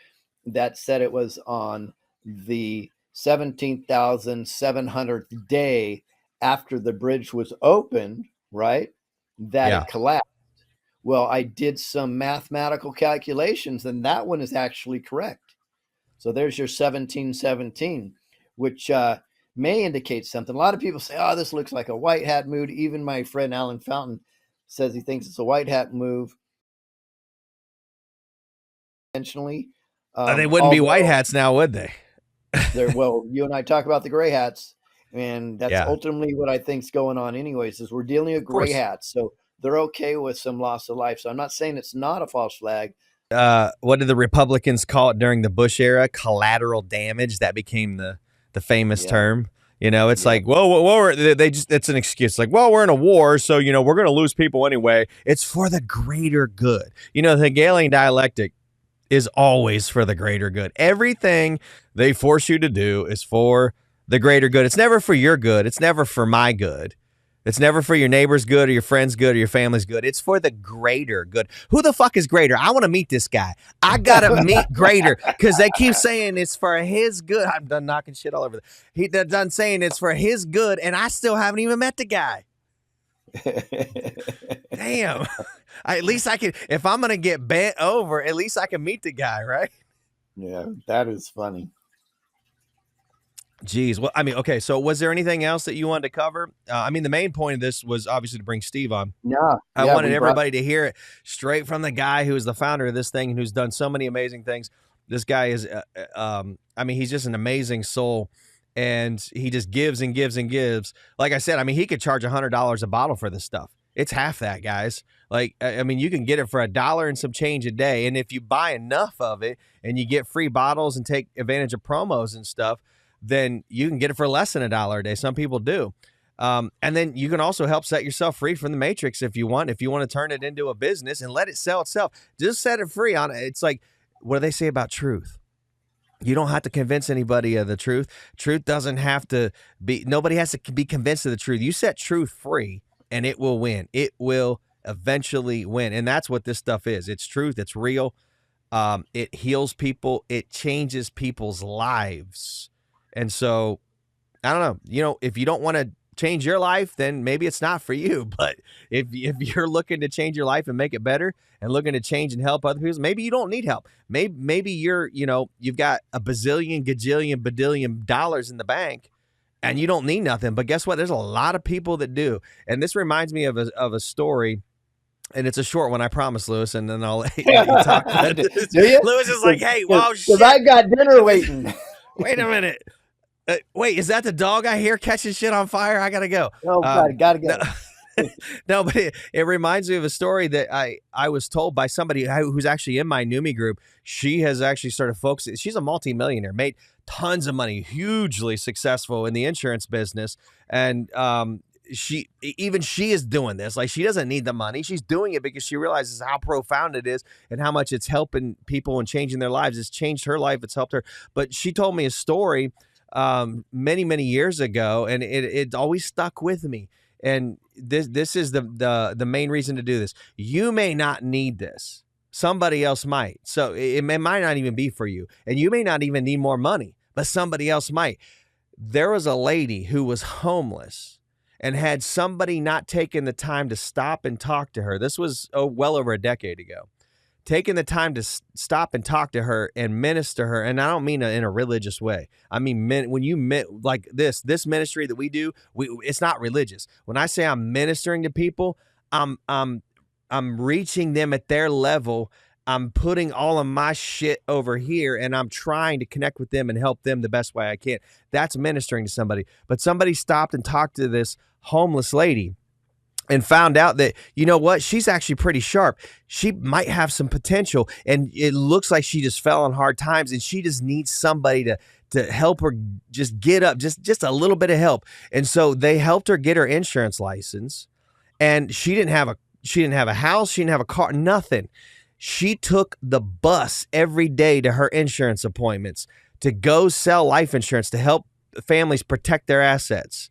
that said it was on the 17,700th day after the bridge was opened, right, that it collapsed. Well, I did some mathematical calculations, and that one is actually correct. So there's your 1717, which may indicate something. A lot of people say, oh, this looks like a white hat move. Even my friend Alan Fountain says he thinks it's a white hat move intentionally. They wouldn't be white hats now, would they? Well, you and I talk about the gray hats, and that's Yeah. ultimately what I think's going on anyways, is we're dealing with gray hats. So they're okay with some loss of life. So I'm not saying it's not a false flag. What did the Republicans call it during the Bush era? Collateral damage. That became the famous term. You know, it's like, well, it's an excuse. Like, well, we're in a war, so, you know, we're going to lose people anyway. It's for the greater good. You know, the Hegelian dialectic is always for the greater good. Everything they force you to do is for the greater good. It's never for your good. It's never for my good. It's never for your neighbor's good or your friend's good or your family's good. It's for the greater good. Who the fuck is greater? I want to meet this guy. I got to meet greater because they keep saying it's for his good. I'm done knocking shit all over. He done saying it's for his good, and I still haven't even met the guy. Damn. At least I can, if I'm going to get bent over, at least I can meet the guy, right? Yeah, that is funny. Jeez. Well, I mean, okay. So was there anything else that you wanted to cover? I mean, the main point of this was obviously to bring Steve on. I wanted everybody to hear it straight from the guy who is the founder of this thing and who's done so many amazing things. This guy is, I mean, he's just an amazing soul. And he just gives and gives and gives. Like I said, I mean, he could charge $100 a bottle for this stuff. It's half that, guys. Like, I mean, you can get it for $1 and some change a day. And if you buy enough of it and you get free bottles and take advantage of promos and stuff, then you can get it for less than $1 a day. Some people do. And then you can also help set yourself free from the matrix if you want. If you want to turn it into a business and let it sell itself, just set it free on it. It's like, what do they say about truth? You don't have to convince anybody of the truth. Truth doesn't have to be, nobody has to be convinced of the truth. You set truth free and it will win. It will eventually win. And that's what this stuff is. It's truth. It's real. It heals people. It changes people's lives. And so, I don't know, you know, if you don't want to change your life, then maybe it's not for you. But if you're looking to change your life and make it better and looking to change and help other people, maybe you don't need help. Maybe you're, you know, you've got a bazillion, gajillion, badillion dollars in the bank and you don't need nothing. But guess what? There's a lot of people that do. And this reminds me of a story. And it's a short one, I promise, Lewis, and then I'll let you talk. Lewis is like, hey, wow, shit. Because I got dinner waiting. Wait a minute. Wait, is that the dog I hear catching shit on fire? I gotta go. Oh, God, gotta go. No, but it reminds me of a story that I was told by somebody who's actually in my Neumi group. She has actually started focusing. She's a multimillionaire, made tons of money, hugely successful in the insurance business. And she is doing this. Like, she doesn't need the money. She's doing it because she realizes how profound it is and how much it's helping people and changing their lives. It's changed her life. It's helped her. But she told me a story many years ago, and it always stuck with me. And this is the main reason to do this. You may not need this. Somebody else might. So it might not even be for you. And you may not even need more money, but somebody else might. There was a lady who was homeless and had somebody not taken the time to stop and talk to her. This was well over a decade ago. Taking the time to stop and talk to her and minister her. And I don't mean in a religious way. I mean, when you like this ministry that we do, it's not religious. When I say I'm ministering to people, I'm reaching them at their level. I'm putting all of my shit over here and I'm trying to connect with them and help them the best way I can. That's ministering to somebody. But somebody stopped and talked to this homeless lady and found out that, you know what, she's actually pretty sharp. She might have some potential, and it looks like she just fell on hard times, and she just needs somebody to help her just get up, just a little bit of help. And so they helped her get her insurance license, and she didn't have a house, she didn't have a car, nothing. She took the bus every day to her insurance appointments to go sell life insurance to help families protect their assets.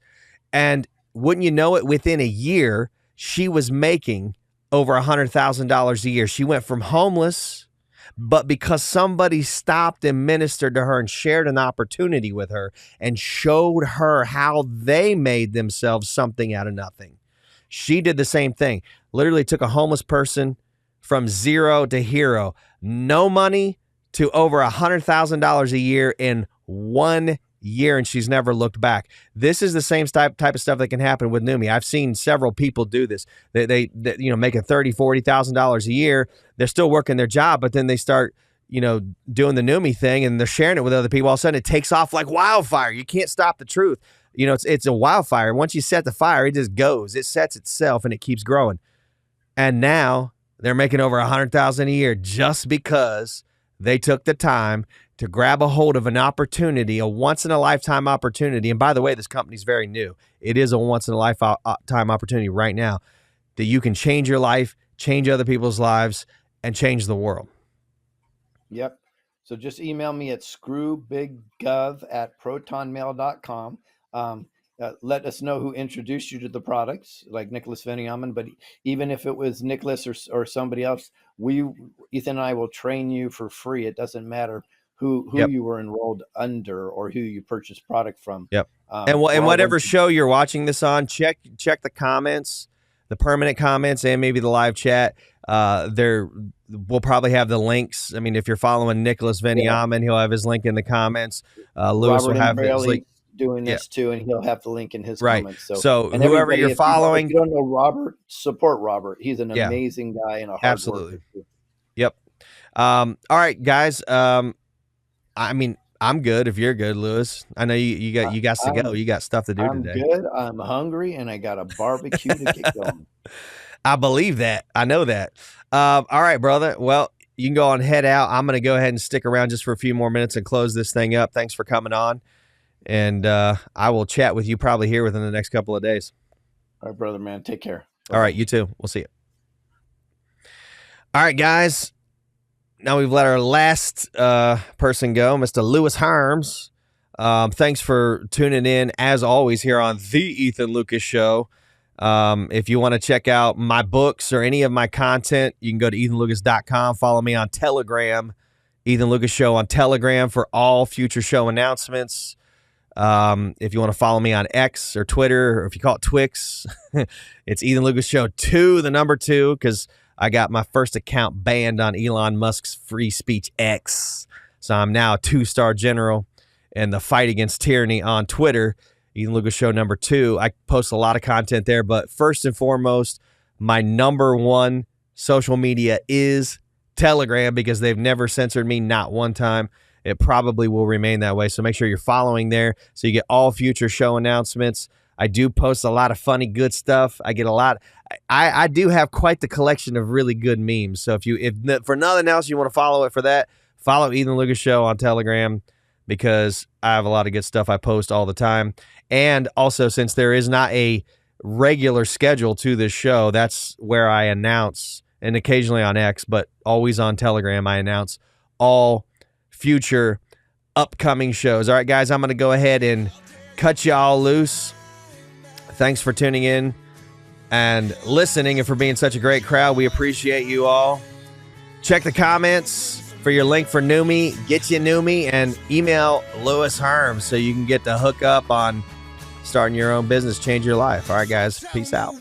And wouldn't you know it, within a year, she was making over $100,000 a year. She went from homeless, but because somebody stopped and ministered to her and shared an opportunity with her and showed her how they made themselves something out of nothing. She did the same thing. Literally took a homeless person from zero to hero, no money, to over $100,000 a year in 1 year, and she's never looked back. This is the same type of stuff that can happen with Neumi. I've seen several people do this. They making $30,000-$40,000 a year. They're still working their job, but then they start, doing the Neumi thing, and they're sharing it with other people. All of a sudden, it takes off like wildfire. You can't stop the truth. It's a wildfire. Once you set the fire, it just goes. It sets itself, and it keeps growing. And now they're making over $100,000 a year just because they took the time to grab a hold of an opportunity, a once-in-a-lifetime opportunity. And by the way, this company's very new. It is a once-in-a-lifetime opportunity right now that you can change your life, change other people's lives, and change the world. Yep. So just email me at screwbiggov@protonmail.com. Let us know who introduced you to the products, like Nicholas Veniamin. But even if it was Nicholas or somebody else, Ethan and I will train you for free. It doesn't matter who you were enrolled under or who you purchased product from. Yep. And whatever show you're watching this on, check the comments, the permanent comments, and maybe the live chat. We'll probably have the links. I mean, if you're following Nicholas Veniamin, he'll have his link in the comments. Lewis will have his link. Doing this too, and he'll have the link in his comments. So whoever you're following, if you don't know Robert, support Robert. He's an amazing guy and a hard worker. Yep. All right, guys. I mean, I'm good if you're good, Lewis. I know you got to go. You got stuff to do today. I'm good. I'm hungry, and I got a barbecue to get going. I believe that. I know that. All right, brother. Well, you can go on head out. I'm going to go ahead and stick around just for a few more minutes and close this thing up. Thanks for coming on. And I will chat with you probably here within the next couple of days. All right, brother, man. Take care. Bye. All right, you too. We'll see you. All right, guys. Now we've let our last person go, Mr. Lewis Herms. Thanks for tuning in, as always, here on The Ethan Lucas Show. If you want to check out my books or any of my content, you can go to ethanlucas.com. Follow me on Telegram, Ethan Lucas Show on Telegram for all future show announcements. If you want to follow me on X or Twitter, or if you call it Twix, it's Ethan Lucas Show 2, the number 2, because I got my first account banned on Elon Musk's free speech X. So I'm now a 2-star general in the fight against tyranny on Twitter, Ethan Lucas Show number 2. I post a lot of content there, but first and foremost, my number 1 social media is Telegram, because they've never censored me, not one time. It probably will remain that way. So make sure you're following there so you get all future show announcements. I do post a lot of funny, good stuff. I get a lot. I do have quite the collection of really good memes. So if for nothing else, you want to follow it for that, follow Ethan Lucas Show on Telegram, because I have a lot of good stuff I post all the time. And also, since there is not a regular schedule to this show, that's where I announce, and occasionally on X, but always on Telegram, I announce all future upcoming shows. All right, guys, I'm going to go ahead and cut you all loose. Thanks for tuning in and listening, and for being such a great crowd. We appreciate you all. Check the comments for your link for Neumi. Get you Neumi, and email Lewis Herms so you can get the hook up on starting your own business, change your life. All right, guys, peace out.